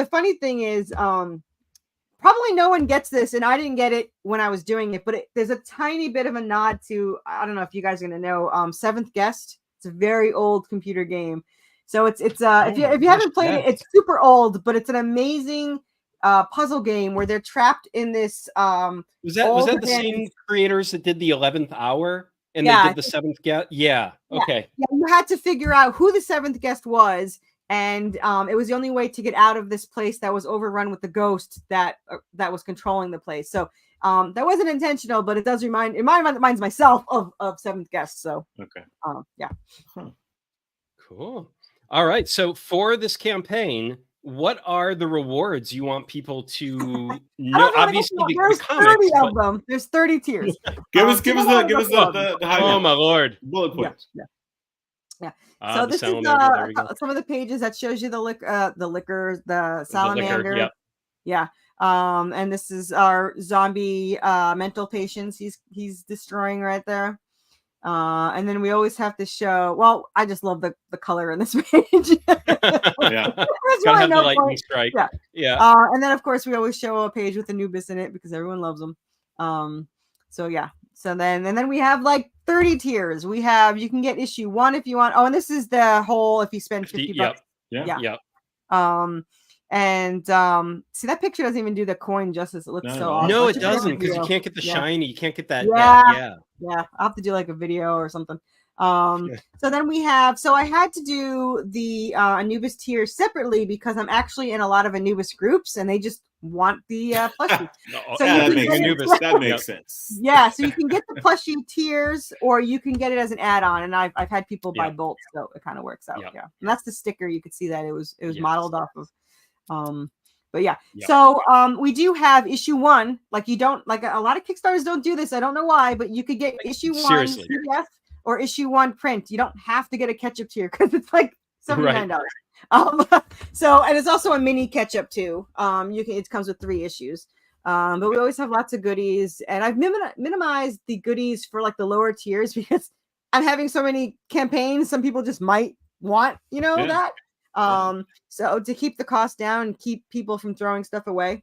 funny thing is, probably no one gets this, and I didn't get it when I was doing it, but there's a tiny bit of a nod to, I don't know if you guys are going to know, Seventh Guest. It's a very old computer game. So it's if you haven't played it, it's super old, but it's an amazing puzzle game where they're trapped in this.
Was that the same creators that did the 11th Hour and they did the 7th guest? Yeah. Okay.
Yeah, you had to figure out who the 7th guest was, and it was the only way to get out of this place that was overrun with the ghost that was controlling the place. So that wasn't intentional, but it does reminds myself of 7th guest. So
okay.
Yeah.
Cool. All right. So for this campaign, what are the rewards you want people to know? Obviously,
there's 30 of them. There's 30 tiers.
give us the high.
Oh my lord!
Bullet points.
Yeah. So this is some of the pages that shows you the liquor, the salamander.
Yep.
Yeah. And this is our zombie mental patients. He's destroying right there. And then we always have to show. Well, I just love the color in this page.
Yeah,
gotta have the lightning strike. Yeah.
And then of course we always show a page with Anubis in it because everyone loves them. So yeah. So then we have like 30 tiers. You can get issue 1 if you want. Oh, and this is the whole if you spend 50 bucks.
Yeah.
And see that picture doesn't even do the coin justice. It looks so awesome.
No, it doesn't, because you can't get the shiny. You can't get that.
Yeah. I'll have to do like a video or something. So then we have. So I had to do the Anubis tier separately because I'm actually in a lot of Anubis groups, and they just want the plushie.
So that makes sense.
Yeah, so you can get the plushie tiers, or you can get it as an add-on, and I've had people buy both, so it kind of works out. Yeah, and that's the sticker. You could see that it was modeled off of. But so we do have issue 1. Like you don't like a lot of Kickstarters don't do this. I don't know why, but you could get issue 1 PDF or issue 1 print. You don't have to get a ketchup tier because it's like $79. So and it's also a mini ketchup too. It comes with 3 issues. But we always have lots of goodies, and I've minimized the goodies for like the lower tiers because I'm having so many campaigns. Some people just might want that. So to keep the cost down and keep people from throwing stuff away,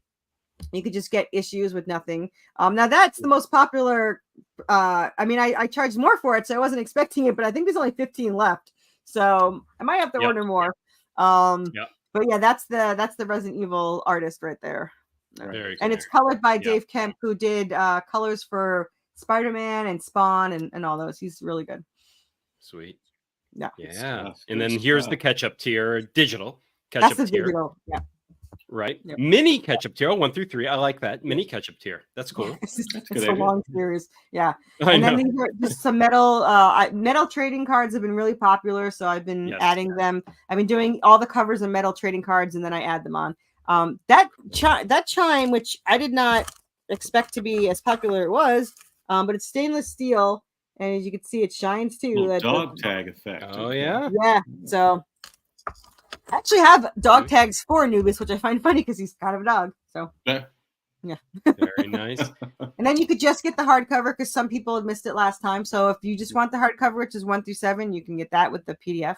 you could just get issues with nothing. Now that's the most popular. I charged more for it, so I wasn't expecting it, but I think there's only 15 left, so I might have to order more. But yeah, that's the Resident Evil artist right there.
Very
and it's colored by Dave Kemp, who did colors for Spider-Man and Spawn and all those. He's really good.
Sweet.
Yeah.
And then here's the ketchup tier, digital ketchup tier.
Digital. Yeah.
Right. Yep. Mini ketchup tier, 1 through 3. I like that. Mini ketchup tier. That's cool.
It's a long series. Yeah. And then these are just some metal trading cards have been really popular. So I've been adding them. I've been doing all the covers of metal trading cards, and then I add them on. That chime, which I did not expect to be as popular, it was, but it's stainless steel. And as you can see, it shines too.
That dog tag effect.
Oh, yeah.
Yeah. So I actually have dog tags for Anubis, which I find funny because he's kind of a dog. So yeah.
Very nice.
And then you could just get the hardcover because some people had missed it last time. So if you just want the hardcover, which is 1 through 7, you can get that with the PDF.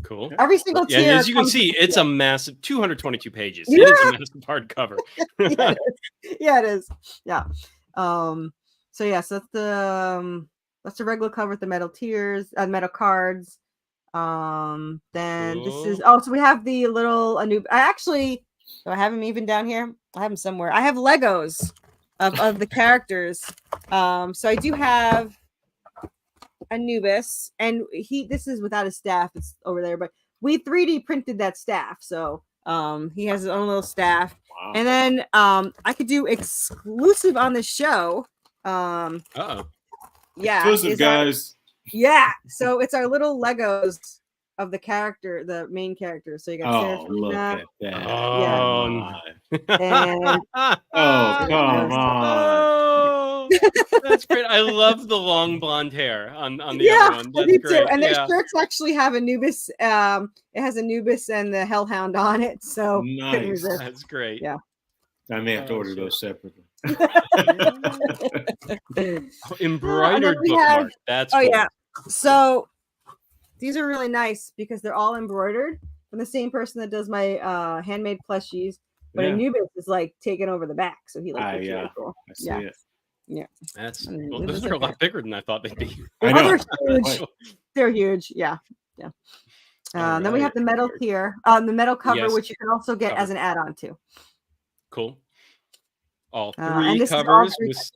Cool.
Every single tier.
Yeah, as you can see, it's a massive 222 pages. Yeah. It is a massive hardcover.
It is. Yeah. So that's the regular cover with the metal tiers, metal cards. Then this is so we have the little Anubis. Do I have him even down here? I have him somewhere. I have Legos of the characters. So I do have Anubis, and this is without his staff. It's over there, but we 3D printed that staff. So he has his own little staff. Wow. And then I could do exclusive on the show. Yeah,
exclusive guys.
So it's our little Legos of the character, the main character. So you got
look at that.
Come
on.
That's great. I love the long blonde hair on the other one. That's great.
Too. And their shirts actually have Anubis. It has Anubis and the Hellhound on it. So
nice.
That's great.
Yeah.
I may have to order those separately.
Embroidered bookmark. That's cool.
Yeah. So these are really nice because they're all embroidered from the same person that does my handmade plushies. But Anubis is like taking over the back, so he like really cool.
I see it.
Yeah.
Those are a lot bigger than I thought they'd be.
They're huge. They're huge. Yeah. Then we have the metal tier, the metal cover, which you can also get as an add-on too.
Cool. All three covers.
This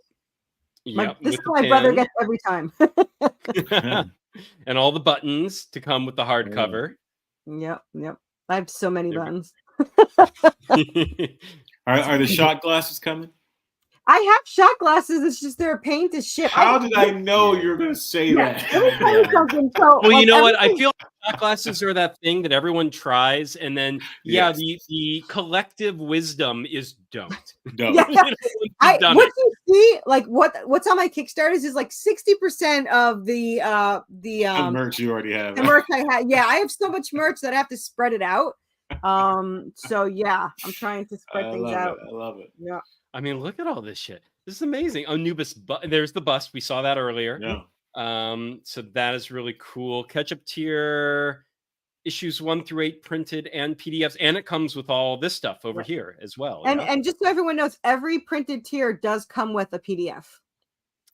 is what my brother gets every time.
And all the buttons to come with the hardcover.
Yep. I have so many buttons.
Are the shot glasses coming?
I have shot glasses. It's just they're a pain to ship.
How did I know you were going to say that?
Let me tell you something. So,
well, you know what? I feel like shot glasses are that thing that everyone tries, and then the collective wisdom is don't.
Yeah. What you see, like what's on my Kickstarters is like 60% of the
merch you already have.
The merch I have. Yeah, I have so much merch that I have to spread it out. So yeah, I'm trying to spread things out.
I love it.
Yeah.
I mean, look at all this shit. This is amazing. Anubis, there's the bust. We saw that earlier.
Yeah.
So that is really cool. Catch-up tier, issues 1 through 8 printed and PDFs, and it comes with all this stuff over here as well.
And just so everyone knows, every printed tier does come with a PDF.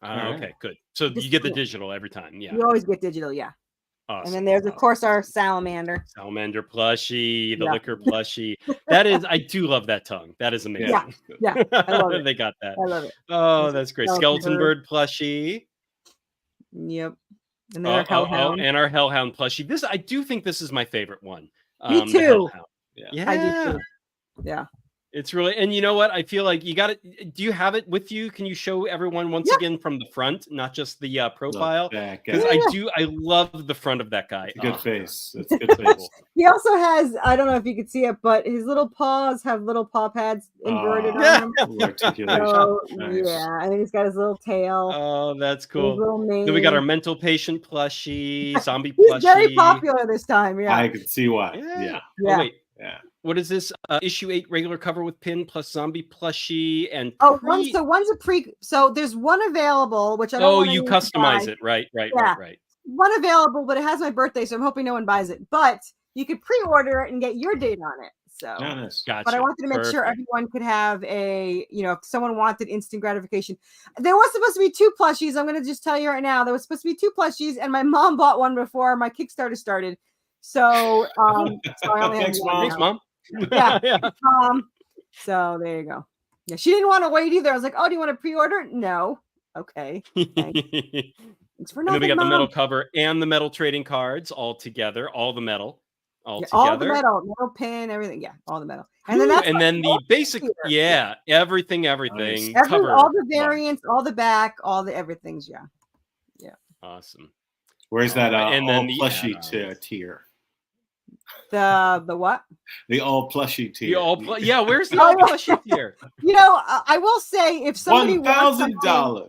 Okay, good. So you get the digital every time. Yeah.
You always get digital, yeah.
Awesome.
And then there's of course our salamander
plushie, the liquor plushie. That is, I do love that tongue. That is amazing.
Yeah. I love it.
They got that.
I love it.
Oh, that's great. Skeleton bird plushie.
Yep. And then our hellhound.
And our hellhound plushie. I do think this is my favorite one.
Me too.
Yeah.
I do too. Yeah.
It's really, and you know what? I feel like you got it. Do you have it with you? Can you show everyone once again from the front, not just the profile? Because I love the front of that guy.
It's a good face. It's a good face.
He also has, I don't know if you can see it, but his little paws have little paw pads embroidered on them. So, nice. Yeah, I think he's got his little tail.
Oh, that's cool. Then we got our mental patient plushie, zombie
he's
plushie.
Very popular this time. Yeah,
I can see why.
Yeah.
Oh, wait. Yeah. What is this? Issue 8 regular cover with pin plus zombie plushie and
one's a pre. So there's one available, which I don't.
Oh, you customize it, right.
One available, but it has my birthday, so I'm hoping no one buys it. But you could pre-order it and get your date on it. So,
gotcha.
But I wanted to make sure everyone could have if someone wanted instant gratification. There was supposed to be 2 plushies. I'm going to just tell you right now, there was supposed to be 2 plushies, and my mom bought one before my Kickstarter started. So, I only
Thanks, Mom.
Yeah. So there you go. Yeah, she didn't want to wait either. I was like, "Oh, do you want to pre-order?" No. Okay. Thanks for nothing.
And then we got the metal cover and the metal trading cards all together. All the metal. All together.
All the metal pin, everything. Yeah, all the metal. And then
the basic. Yeah, everything.
All the variants, all the back, all the everything's. Yeah.
Awesome.
Where's that? And then the plushie tier.
The what?
The all plushie tier.
Where's the all plushie tier?
I will say if somebody
$1,000.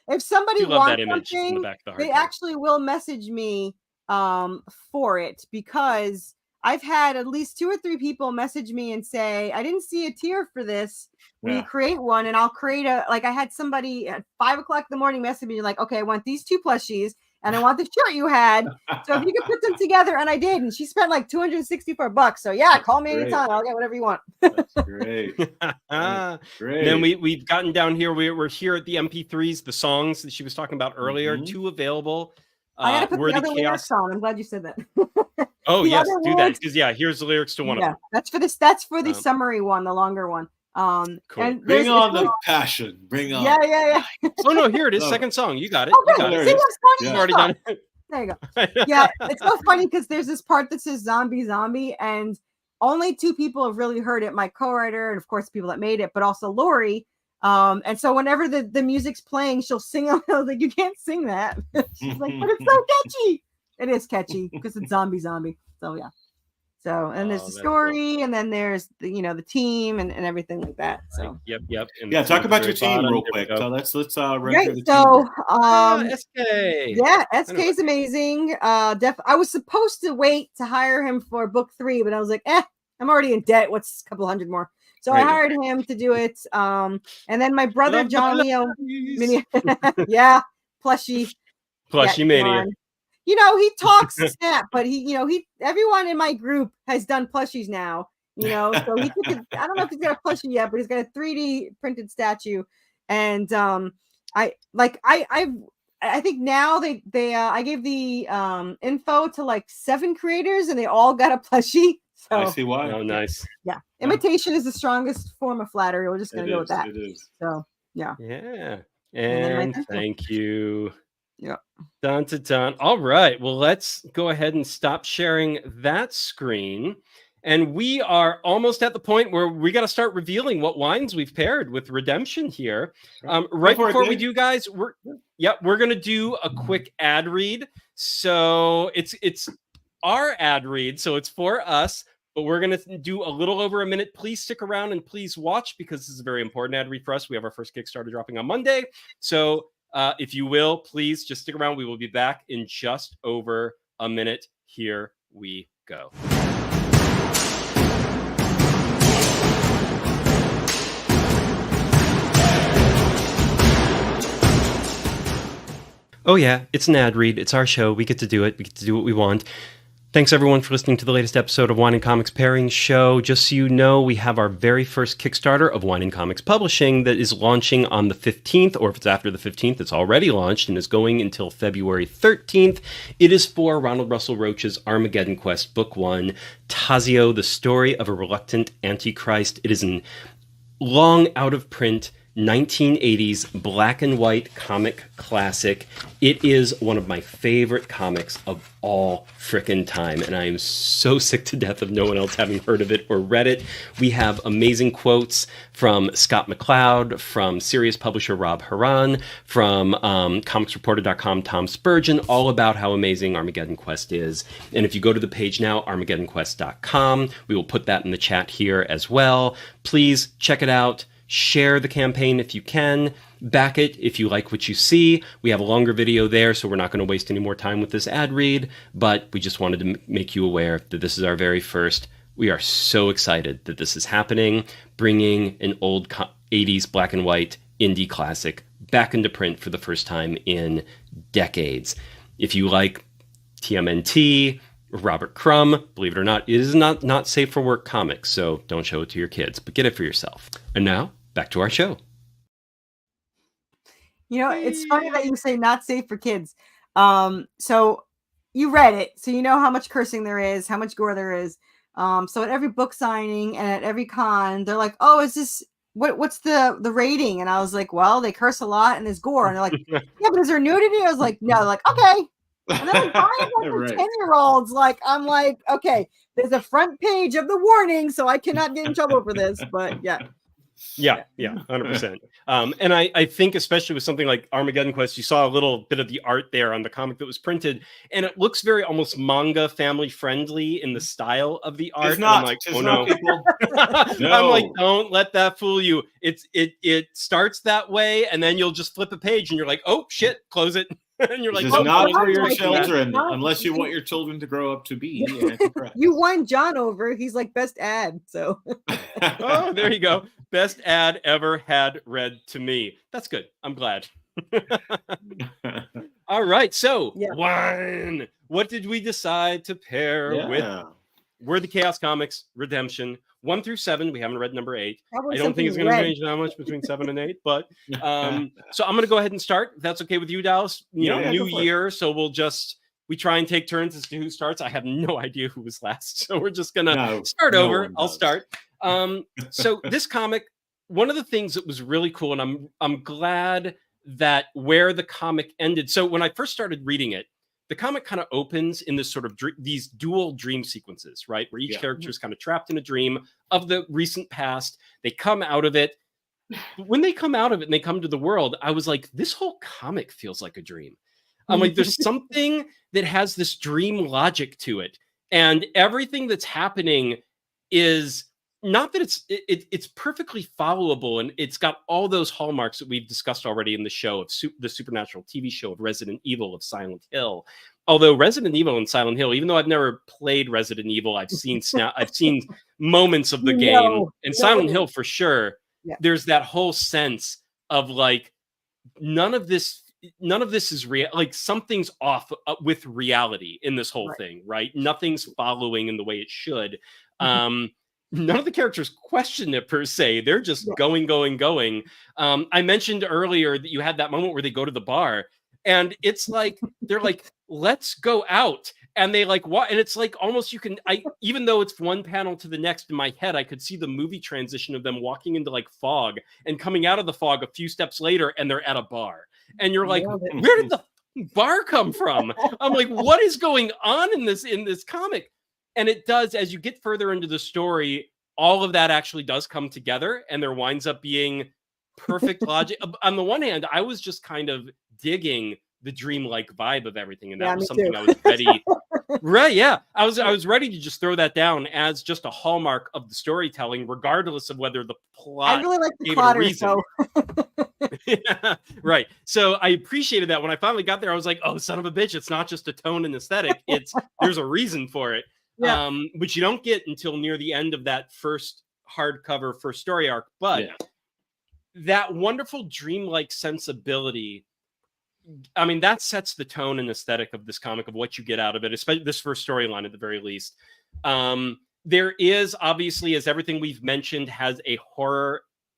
If somebody wants something, they actually will message me for it, because I've had at least 2 or 3 people message me and say, I didn't see a tier for this. Will you create one? And I'll create I had somebody at 5 o'clock in the morning message me like, okay, I want these 2 plushies and I want the shirt you had. So if you could put them together, and I did, and she spent like $264. So call me anytime. I'll get whatever you want.
That's great.
Great. Then we've gotten down here. We're here at the MP3s, the songs that she was talking about earlier. 2 available.
I gotta put the other lyrics on. I'm glad you said that.
Oh yes, do that, because here's the lyrics to one of them.
That's for the summary one, the longer one.
Cool.
And
bring on the passion. Bring on.
Yeah.
Oh no, here it is. Second song. You got it.
Oh, you got it.
You've already done it.
There you go. Yeah, it's so funny because there's this part that says zombie, and only 2 people have really heard it. My co-writer, and of course people that made it, but also Lori. And so whenever the music's playing, she'll sing. I was like, you can't sing that. She's like, but it's so catchy. It is catchy because it's zombie. So yeah. So, and there's the story, cool. And then there's the team and everything like that. So
yep. And
talk about your team real quick. So let's run through the
team.
SK.
Yeah, SK is amazing. I was supposed to wait to hire him for book 3, but I was like, I'm already in debt. What's a couple hundred more? So I hired him to do it. And then my brother John Leo, plushie
mania.
He talks snap, but everyone in my group has done plushies now. So he took I don't know if he's got a plushie yet, but he's got a 3D printed statue. And I think now I gave the info to like 7 creators, and they all got a plushie. So,
I see why.
Oh, nice.
Yeah. Imitation is the strongest form of flattery. We're just going to go with that.
It is.
So, yeah.
Yeah. And thank you.
Yeah.
Dun, dun, dun. All right. Well, let's go ahead and stop sharing that screen. And we are almost at the point where we got to start revealing what wines we've paired with Redemption here. Right before we do, guys, we're going to do a quick ad read. So it's our ad read. So it's for us, but we're going to do a little over a minute. Please stick around and please watch, because this is a very important ad read for us. We have our first Kickstarter dropping on Monday. So if you will, please just stick around. We will be back in just over a minute. Here we go. Oh yeah, it's an ad read. It's our show. We get to do it. We get to do what we want. Thanks everyone for listening to the latest episode of Wine and Comics Pairing Show. Just so you know, we have our very first Kickstarter of Wine and Comics Publishing that is launching on the 15th, or if it's after the 15th, it's already launched and is going until February 13th. It is for Ronald Russell Roach's Armageddon Quest, Book 1, Tazio, The Story of a Reluctant Antichrist. It is an long out-of-print 1980s black and white comic classic. It is one of my favorite comics of all frickin' time, and I am so sick to death of no one else having heard of it or read it. We have amazing quotes from Scott McCloud, from Sirius publisher Rob Haran, from comicsreporter.com Tom Spurgeon, all about how amazing Armageddon Quest is. And if you go to the page now, armageddonquest.com, we will put that in the chat here as well. Please check it out. Share the campaign if you can. Back it if you like what you see. We have a longer video there, so we're not going to waste any more time with this ad read, but we just wanted to make you aware that this is our very first. We are so excited that this is happening, bringing an old 80s black and white indie classic back into print for the first time in decades. If you like TMNT, Robert Crumb, believe it or not, it is not safe for work comics, so don't show it to your kids, but get it for yourself. And now, back to our show.
You know, it's funny that you say not safe for kids. So you read it, so you know how much cursing there is, how much gore there is. So at every book signing and at every con, they're like, "Oh, is this what's the rating?" And I was like, "Well, they curse a lot and there's gore." And they're like, "Yeah, but is there nudity?" I was like, "No." They're like, "Okay." And then like 10-year-olds, like I'm like, okay, there's a front page of the warning, so I cannot get in trouble for this. But yeah,
100%. And I think especially with something like Armageddon Quest, you saw a little bit of the art there on the comic that was printed, and it looks very almost manga family friendly in the style of the art.
Not,
I'm like, oh no. I'm like, don't let that fool you. It starts that way, and then you'll just flip a page, and you're like, oh shit, close it. And you're like,
this is not for your children, unless you want your children to grow up to be.
You won John over. He's like best ad. So,
oh, there you go. Best ad ever had read to me. That's good. I'm glad. All right. So, wine. What did we decide to pair with? Worthy Choas Comics, Redemption. 1 through 7. We haven't read number 8. Probably I don't think it's going to change that much between 7 and 8. But so I'm going to go ahead and start. If that's okay with you, Dallas. New year. So we try and take turns as to who starts. I have no idea who was last. So we're just going to start over. I'll start. So this comic, one of the things that was really cool, and I'm glad that where the comic ended. So when I first started reading it, the comic kind of opens in this sort of these dual dream sequences, right? Where each character is kind of trapped in a dream of the recent past. They come out of it. When they come out of it and they come to the world, I was like, this whole comic feels like a dream. I'm like, there's something that has this dream logic to it. And everything that's happening is not that it's perfectly followable, and it's got all those hallmarks that we've discussed already in the show of the supernatural TV show of Resident Evil, of Silent Hill. Although Resident Evil and Silent Hill, even though I've never played Resident Evil, I've seen moments of the game, and Silent Hill for sure. Yeah. There's that whole sense of like none of this is real. Like something's off with reality in this whole thing, right? Nothing's following in the way it should. None of the characters question it per se. They're just going. I mentioned earlier that you had that moment where they go to the bar, and it's like they're like, let's go out. and they like what, and it's like almost even though it's one panel to the next in my head, I could see the movie transition of them walking into like fog and coming out of the fog a few steps later, and they're at a bar, and you're like, where did the bar come from? I'm like, what is going on in this comic? And it does, as you get further into the story, all of that actually does come together, and there winds up being perfect logic. On the one hand, I was just kind of digging the dreamlike vibe of everything, and that was something I was ready. Right? Yeah, I was ready to just throw that down as just a hallmark of the storytelling, regardless of whether the plot.
I really like the plotter, so.
Yeah, right. So I appreciated that when I finally got there. I was like, "Oh, son of a bitch! It's not just a tone and aesthetic. There's a reason for it." Yeah. Which you don't get until near the end of that first hardcover first story arc, but that wonderful dreamlike sensibility. I mean, that sets the tone and aesthetic of this comic, of what you get out of it, especially this first storyline at the very least. There is obviously, as everything we've mentioned, has a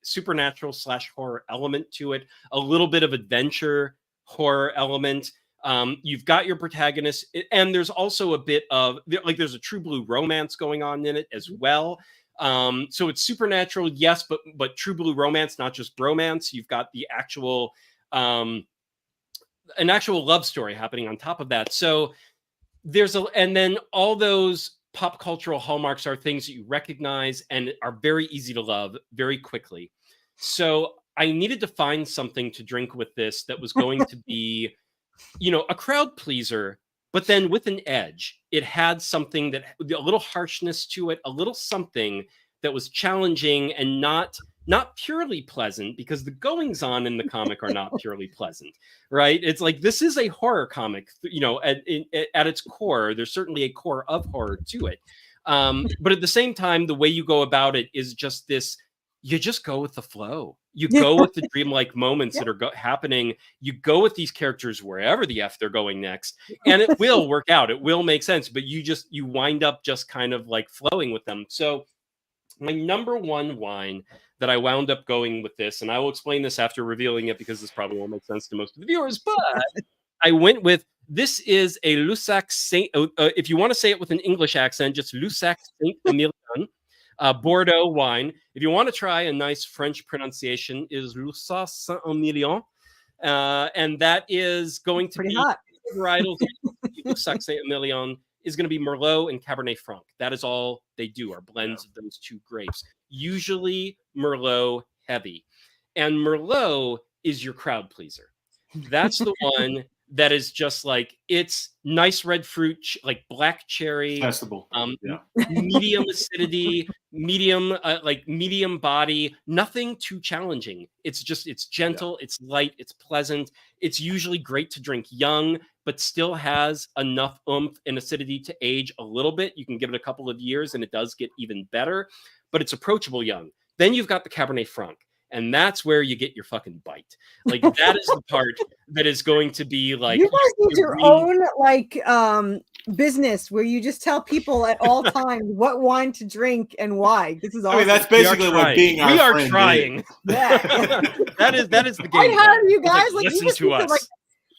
supernatural / horror element to it, a little bit of adventure horror element. You've got your protagonist, and there's also a bit of like there's a true blue romance going on in it as well. So it's supernatural, yes, but true blue romance, not just bromance. You've got the actual an actual love story happening on top of that. So and then all those pop cultural hallmarks are things that you recognize and are very easy to love very quickly. So I needed to find something to drink with this that was going to be, a crowd pleaser, but then with an edge. It had something a little harshness to it, a little something that was challenging and not purely pleasant, because the goings on in the comic are not purely pleasant, right? It's like, this is a horror comic, at its core. There's certainly a core of horror to it. But at the same time, the way you go about it is just this, you just go with the flow. You go with the dreamlike moments that are happening. You go with these characters wherever the F they're going next, and it will work out. It will make sense, but you wind up just kind of like flowing with them. So my number one wine that I wound up going with this, and I will explain this after revealing it, because this probably won't make sense to most of the viewers, but I went with, this is a Lussac Saint, if you want to say it with an English accent, just Lussac Saint-Emilion, Bordeaux wine. If you want to try a nice French pronunciation, is Lussac Saint-Emilion, and that is going to be
hot.
Varietals. Lussac Saint-Emilion is going to be Merlot and Cabernet Franc. That is all they do, are blends of those two grapes. Usually Merlot heavy. And Merlot is your crowd pleaser. That's the one that is just like, it's nice red fruit, like black cherry,
testable,
medium acidity, medium body, nothing too challenging. It's gentle, it's light, it's pleasant. It's usually great to drink young, but still has enough oomph and acidity to age a little bit. You can give it a couple of years and it does get even better, but it's approachable young. Then you've got the Cabernet Franc. And that's where you get your fucking bite. Like, that is the part that is going to be like,
you guys need your own like business where you just tell people at all times what wine to drink and why. This is awesome.
I mean, that's basically what being our friend. We are trying.
Yeah. that is the game.
I hire you guys. Like,
listen to us.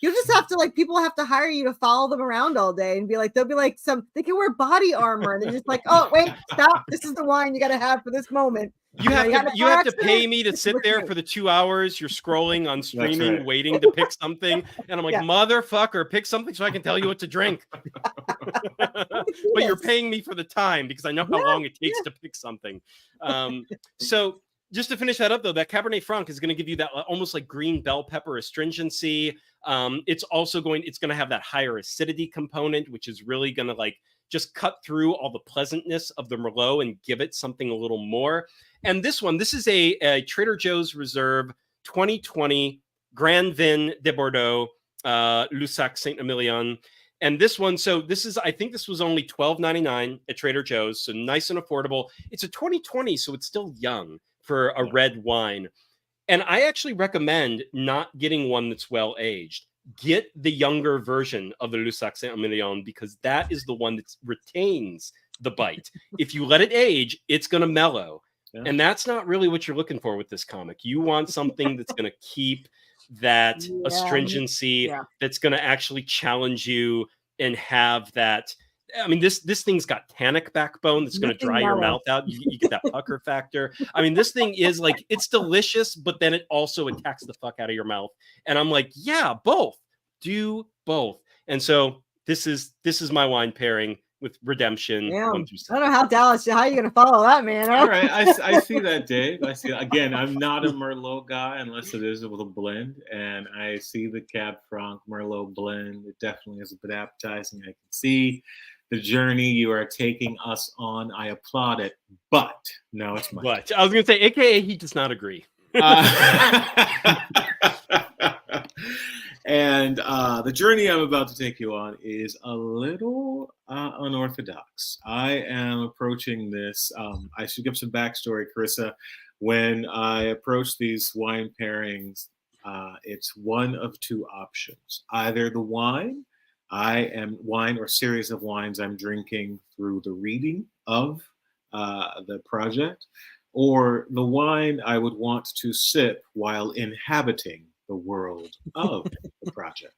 You just have to, like, people have to hire you to follow them around all day and be like, they'll be like, they can wear body armor and they're just like, oh, wait, stop. This is the wine you got to have for this moment.
You have to pay me to sit there for the 2 hours you're scrolling on streaming, waiting to pick something. And I'm like, motherfucker, pick something so I can tell you what to drink. But you're paying me for the time because I know how long it takes to pick something. So just to finish that up, though, that Cabernet Franc is going to give you that almost like green bell pepper astringency. It's also going to have that higher acidity component, which is really going to like just cut through all the pleasantness of the Merlot and give it something a little more. And this is a Trader Joe's Reserve 2020 Grand Vin de Bordeaux, Lussac Saint-Emilion. And this one, I think this was only $12.99 at Trader Joe's, so nice and affordable. It's a 2020, so it's still young for a red wine. And I actually recommend not getting one that's well aged. Get the younger version of the Lussac Saint-Emilion, because that is the one that retains the bite. If you let it age, it's going to mellow. Yeah. And that's not really what you're looking for with this comic. You want something that's going to keep that astringency, that's going to actually challenge you and have that. I mean, this thing's got tannic backbone that's going to dry your mouth out. You get that pucker factor. I mean, this thing is like, it's delicious, but then it also attacks the fuck out of your mouth. And I'm like, yeah, both. Do both. And so this is my wine pairing with Redemption.
Yeah. 1 through 7. I don't know how are you gonna follow that, man?
All right, I see that, Dave. I see. Again, I'm not a Merlot guy unless it is with a blend, and I see the Cab Franc Merlot blend. It definitely is a bit appetizing. I can see the journey you are taking us on. I applaud it, but no, it's my.
But I was gonna say, AKA, he does not agree.
And the journey I'm about to take you on is a little unorthodox. I am approaching this. I should give some backstory, Corissa. When I approach these wine pairings, it's one of two options. Either the wine or series of wines I'm drinking through the reading of the project, or the wine I would want to sip while inhabiting the world of the project.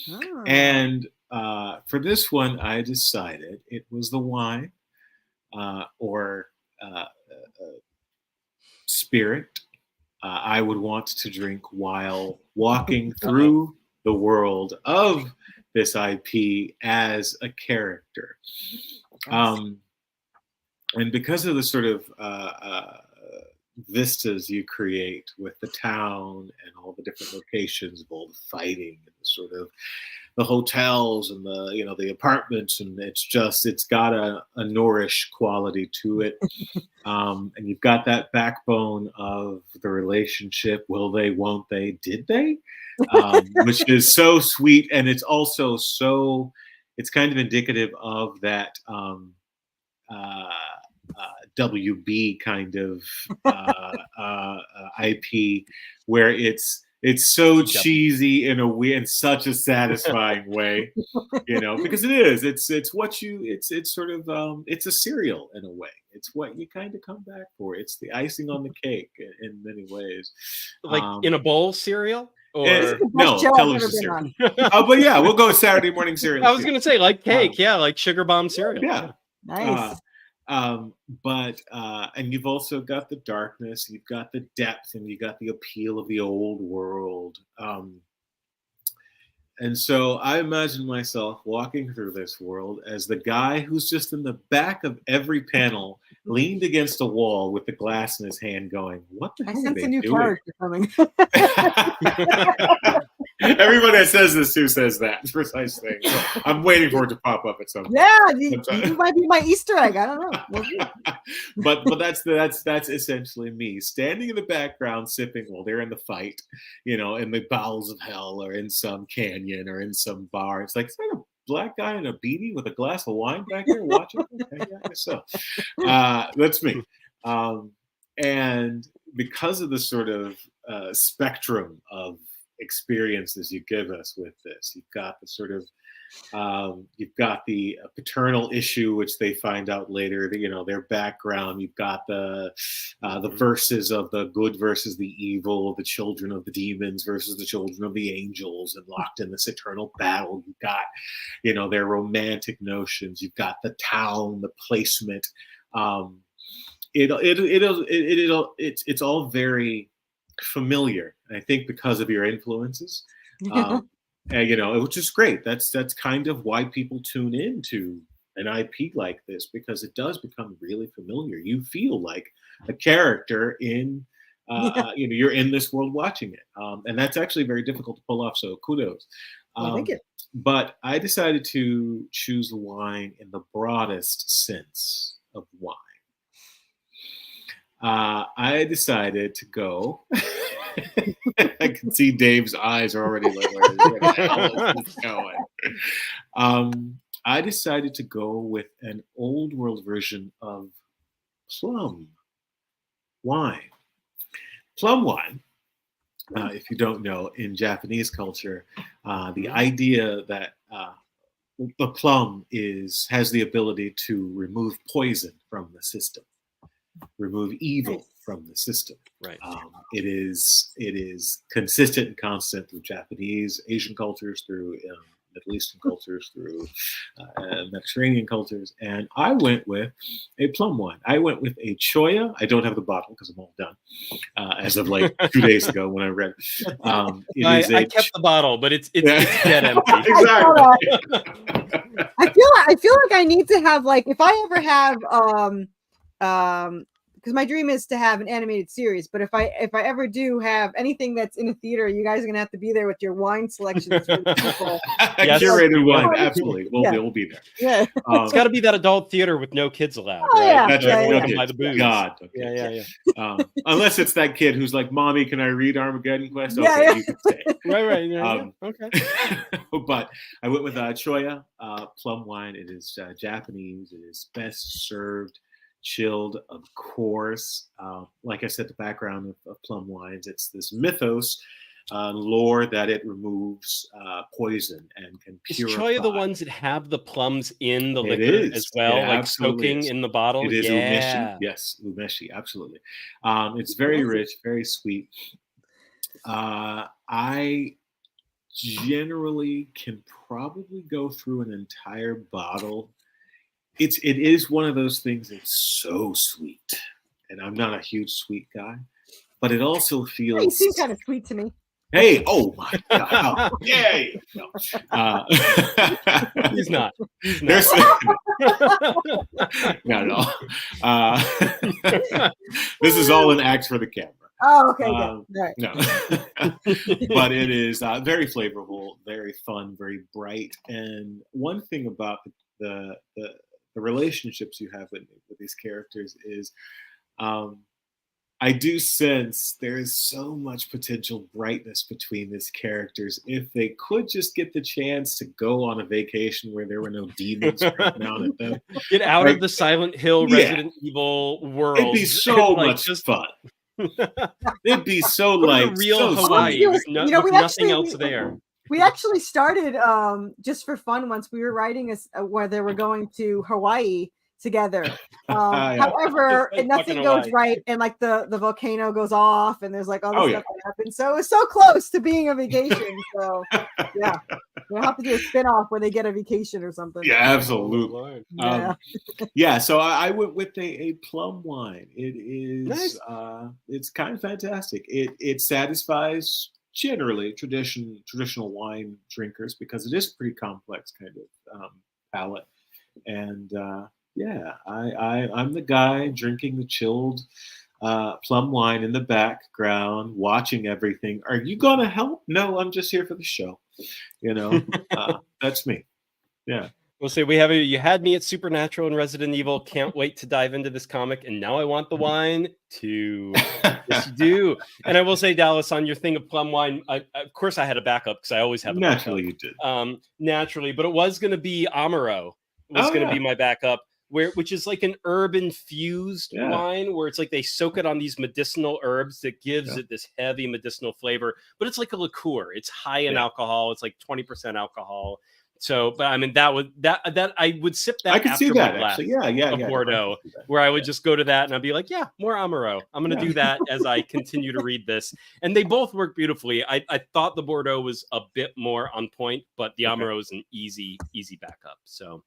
Oh. And for this one, I decided it was the wine or spirit I would want to drink while walking through the world of this IP as a character. And because of the sort of vistas you create with the town and all the different locations of all the fighting and the sort of the hotels and the the apartments, and it's got a Norrish quality to it. And you've got that backbone of the relationship. Will they, won't they, did they? Which is so sweet, and it's also it's kind of indicative of that WB kind of IP, where it's so cheesy in a way, in such a satisfying way, because it is. It's sort of it's a cereal in a way. It's what you kind of come back for. It's the icing on the cake in many ways.
Like in a bowl cereal.
Or no, television cereal. But yeah, we'll go with Saturday morning cereal.
I was going to say like cake, like sugar bomb cereal.
Yeah,
nice.
But and you've also got the darkness, you've got the depth, and you got the appeal of the old world. And so I imagine myself walking through this world as the guy who's just in the back of every panel, leaned against a wall with the glass in his hand, going, "What the hell are they doing?" I sense a new character coming. Everybody that says this too says that precise thing. So I'm waiting for it to pop up at some point.
Yeah, you might be my Easter egg. I don't know.
but that's essentially me standing in the background, sipping while they're in the fight, in the bowels of hell, or in some canyon, or in some bar. It's like, is that a black guy in a beanie with a glass of wine back there watching? Okay, yeah, so that's me. And because of the sort of spectrum of experiences you give us with this, you've got the sort of you've got the paternal issue, which they find out later, their background. You've got the verses of the good versus the evil, the children of the demons versus the children of the angels, and locked in this eternal battle. You've got their romantic notions. You've got the town, the placement. It's all very familiar, and I think because of your influences, which is great. That's kind of why people tune into an IP like this, because it does become really familiar. You feel like a character in, you're in this world watching it, and that's actually very difficult to pull off. So kudos.
Thank you.
But I decided to choose wine in the broadest sense of wine. I decided to go. I can see Dave's eyes are already like, where the hell is this going? I decided to go with an old world version of plum wine. Plum wine, if you don't know, in Japanese culture, the idea that the plum has the ability to remove poison from the system, remove evil from the system.
Right.
It is consistent and constant through Japanese, Asian cultures, through Middle Eastern cultures, through Mediterranean cultures, and I went with a plum wine. I went with a Choya. I don't have the bottle because I'm all done as of like 2 days ago when I read.
I kept the bottle, but it's dead empty.
Exactly.
I feel like I need to have, like, if I ever have because my dream is to have an animated series, but if I ever do have anything that's in a theater, you guys are gonna have to be there with your wine selections for people.
Yes. Curated wine, absolutely. We'll be there.
Yeah,
it's got to be that adult theater with no kids allowed.
Oh,
right?
yeah.
That's
Yeah,
right.
yeah.
No kids.
By the booze.
God. Okay. Yeah. Unless it's that kid who's like, "Mommy, can I read Armageddon Quest?" Okay, you can stay.
Right. Yeah, okay.
But I went with Choya plum wine. It is Japanese. It is best served chilled, of course. Like I said, the background of plum wines, it's this mythos lore that it removes poison and can purify.
Is Choya the ones that have the plums in the liquor as well, like soaking in the bottle?
It is umeshi. Yes, umeshi, absolutely. It's very rich, very sweet. I generally can probably go through an entire bottle. It is one of those things that's so sweet, and I'm not a huge sweet guy, but it also feels.
You seem kind of sweet to me.
Hey, oh my God! Yay! No.
He's not.
Not at all. This is all an act for the camera.
Oh, okay. Good. Right.
No, but it is very flavorful, very fun, very bright, and one thing about the relationships you have with these characters is I do sense there is so much potential brightness between these characters if they could just get the chance to go on a vacation where there were no demons running out at them.
Get out of the Silent Hill Resident Evil world.
It'd be so much fun. It'd be so like
real
so
Hawaii with nothing else there.
We actually started just for fun once. We were writing where they were going to Hawaii together. However, nothing goes right, and like the volcano goes off, and there's like all this stuff that happens. So it was so close to being a vacation. So yeah, we'll have to do a spin-off where they get a vacation or something.
Yeah, absolutely. So I went with a plum wine. It is nice. It's kind of fantastic. It satisfies generally traditional wine drinkers because it is a pretty complex kind of palate, and I'm the guy drinking the chilled plum wine in the background, watching everything. Are you gonna help? No, I'm just here for the show. That's me. Yeah.
We'll say you had me at Supernatural and Resident Evil. Can't wait to dive into this comic. And now I want the wine too. Yes, you do. And I will say, Dallas, on your thing of plum wine, of course I had a backup because I always have a
naturally
backup.
You did.
Naturally, but it was going to be Amaro. It was going to be my backup, which is like an herb infused wine where it's like they soak it on these medicinal herbs that gives it this heavy medicinal flavor. But it's like a liqueur. It's high in alcohol. It's like 20% alcohol. So, but I mean, that I would sip that.
I could see that actually.
Of Bordeaux, where I would just go to that and I'd be like, more Amaro. I'm going to do that as I continue to read this. And they both work beautifully. I thought the Bordeaux was a bit more on point, but the Amaro is an easy backup. So,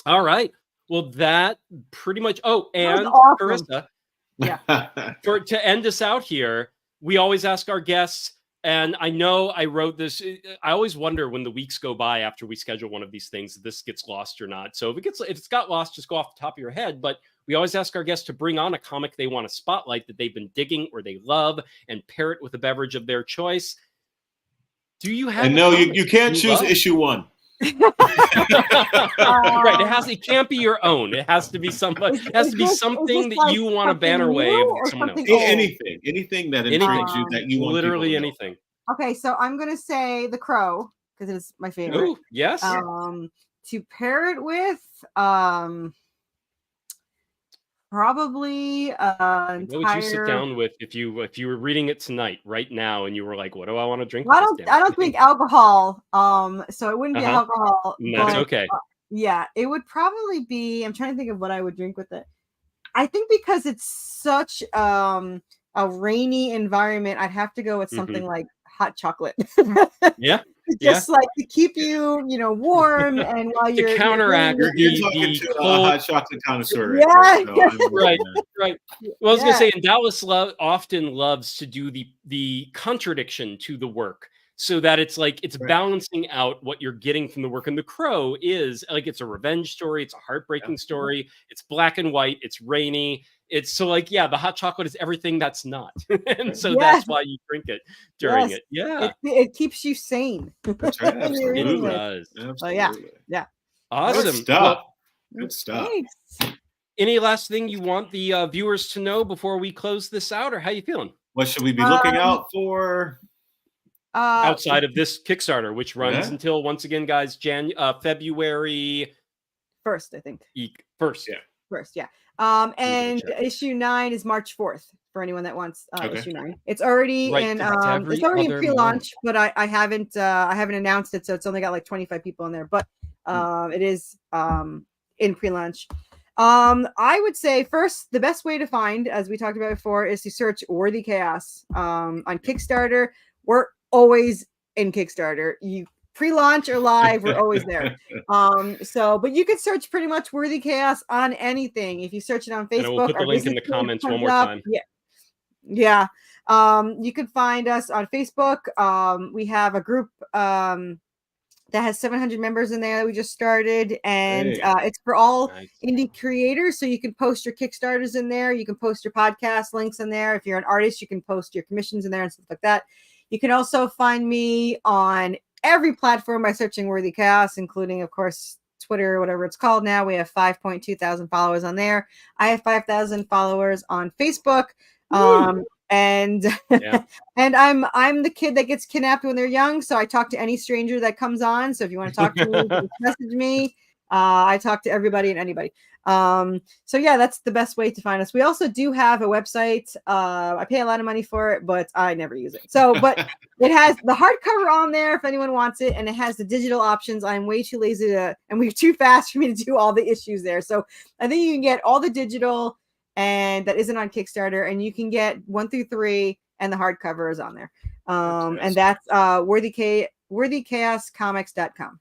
all right. Well, that pretty much. Oh, and
awesome.
Carissa, to end us out here, we always ask our guests. And I know I wrote this. I always wonder when the weeks go by after we schedule one of these things, if this gets lost or not. So if it's got lost, just go off the top of your head. But we always ask our guests to bring on a comic they want to spotlight that they've been digging or they love and pair it with a beverage of their choice. Do you have?
And no, you can't choose issue 1.
Right, it can't be your own. It has to be somebody. It has to be something that you want to banner wave someone else.
Anything that intrigues you that you want.
Literally anything.
Okay, so I'm gonna say The Crow because it's my favorite.
Ooh, yes.
To pair it with probably
what would you sit down with if you were reading it tonight, right now, and you were like, "What do I want to drink?"
I don't drink alcohol, so it wouldn't be alcohol.
That's okay.
It would probably be. I'm trying to think of what I would drink with it. I think because it's such a rainy environment, I'd have to go with something like hot chocolate.
Yeah.
Just like to keep you, warm, and while
to counteract
you're talking to a hot chocolate connoisseur.
Yeah.
Right. Well, I was gonna say, and Dallas often loves to do the contradiction to the work, so that it's like it's balancing out what you're getting from the work. And The Crow is like, it's a revenge story, it's a heartbreaking story, it's black and white, it's rainy. It's so like, the hot chocolate is everything that's not. And so that's why you drink it during it. Yeah.
It keeps you sane.
That's right. Absolutely.
It does.
Absolutely.
Yeah.
Awesome.
Good stuff. Good stuff.
Thanks.
Any last thing you want the viewers to know before we close this out, or how you feeling?
What should we be looking out for?
Outside of this Kickstarter, which runs until, once again, guys, February
1st, I think.
1st.
And issue 9 is March 4th for anyone that wants issue 9. It's already in pre-launch, but I haven't announced it, so it's only got like 25 people in there. But it is in pre-launch. I would say first, the best way to find, as we talked about before, is to search Worthy Choas on Kickstarter. We're always in Kickstarter. You pre-launch or live, we're always there. But you could search pretty much Worthy Choas on anything. If you search it on Facebook,
and we'll put the link in the comments one more time.
You can find us on Facebook. We have a group that has 700 members in there that we just started, and it's for all indie creators. So you can post your Kickstarters in there. You can post your podcast links in there. If you're an artist, you can post your commissions in there and stuff like that. You can also find me on every platform by searching Worthy Choas, including, of course, Twitter, whatever it's called now. We have 5.2 thousand followers on there. I have 5,000 followers on Facebook. And I'm the kid that gets kidnapped when they're young, so I talk to any stranger that comes on. So if you want to talk to me, message me. I talk to everybody and anybody. That's the best way to find us. We also do have a website. I pay a lot of money for it, but I never use it. But it has the hardcover on there if anyone wants it, and it has the digital options. I'm way too lazy and we're too fast for me to do all the issues there. So I think you can get all the digital, and that isn't on Kickstarter, and you can get 1 through 3, and the hardcover is on there. And that's worthychoascomics.com.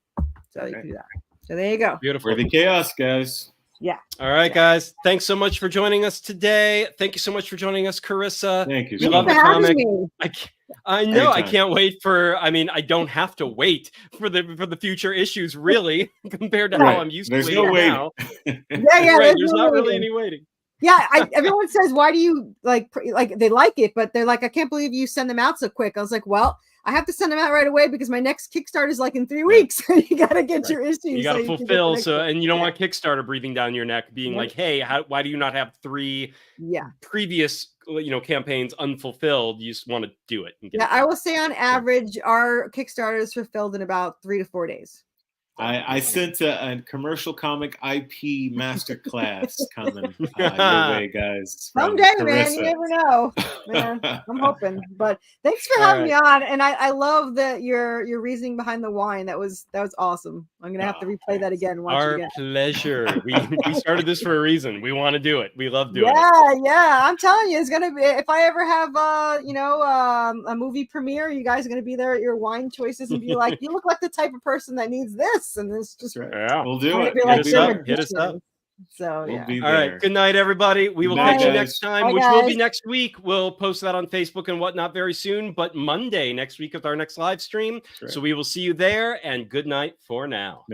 So you can do that. So there you go.
Beautiful.
Worthy Choas, guys.
Yeah.
All right, guys. Thanks so much for joining us today. Thank you so much for joining us, Carissa.
Thank you.
We love the comic. I know. I can't wait for. I mean, I don't have to wait for the future issues, really, compared to how I'm used to waiting now. There's not really any waiting.
Yeah, everyone says, why do you like they like it, but they're like, I can't believe you send them out so quick. I was like, well, I have to send them out right away because my next Kickstarter is like in 3 weeks. You got to get your issues.
You got to fulfill. And you don't want Kickstarter breathing down your neck, being like, hey, why do you not have 3 previous campaigns unfulfilled? You just want to do it. And get
I will say on average, our Kickstarter is fulfilled in about 3 to 4 days.
I sent a commercial comic IP masterclass coming your way, guys.
Someday, man, you never know. Man, I'm hoping. But thanks for having me on, and I love that your reasoning behind the wine. That was awesome. I'm gonna have to replay that again.
Our pleasure. We started this for a reason. We want to do it. We love doing
it. Yeah. I'm telling you, it's gonna be. If I ever have a movie premiere, you guys are gonna be there at your wine choices and be like, you look like the type of person that needs this. And it's just
we'll do it.
Hit us up.
So
we'll
be
all right. Good night, everybody. We will catch you next time, which will be next week. We'll post that on Facebook and whatnot very soon. But Monday next week is our next live stream. So we will see you there. And good night for now.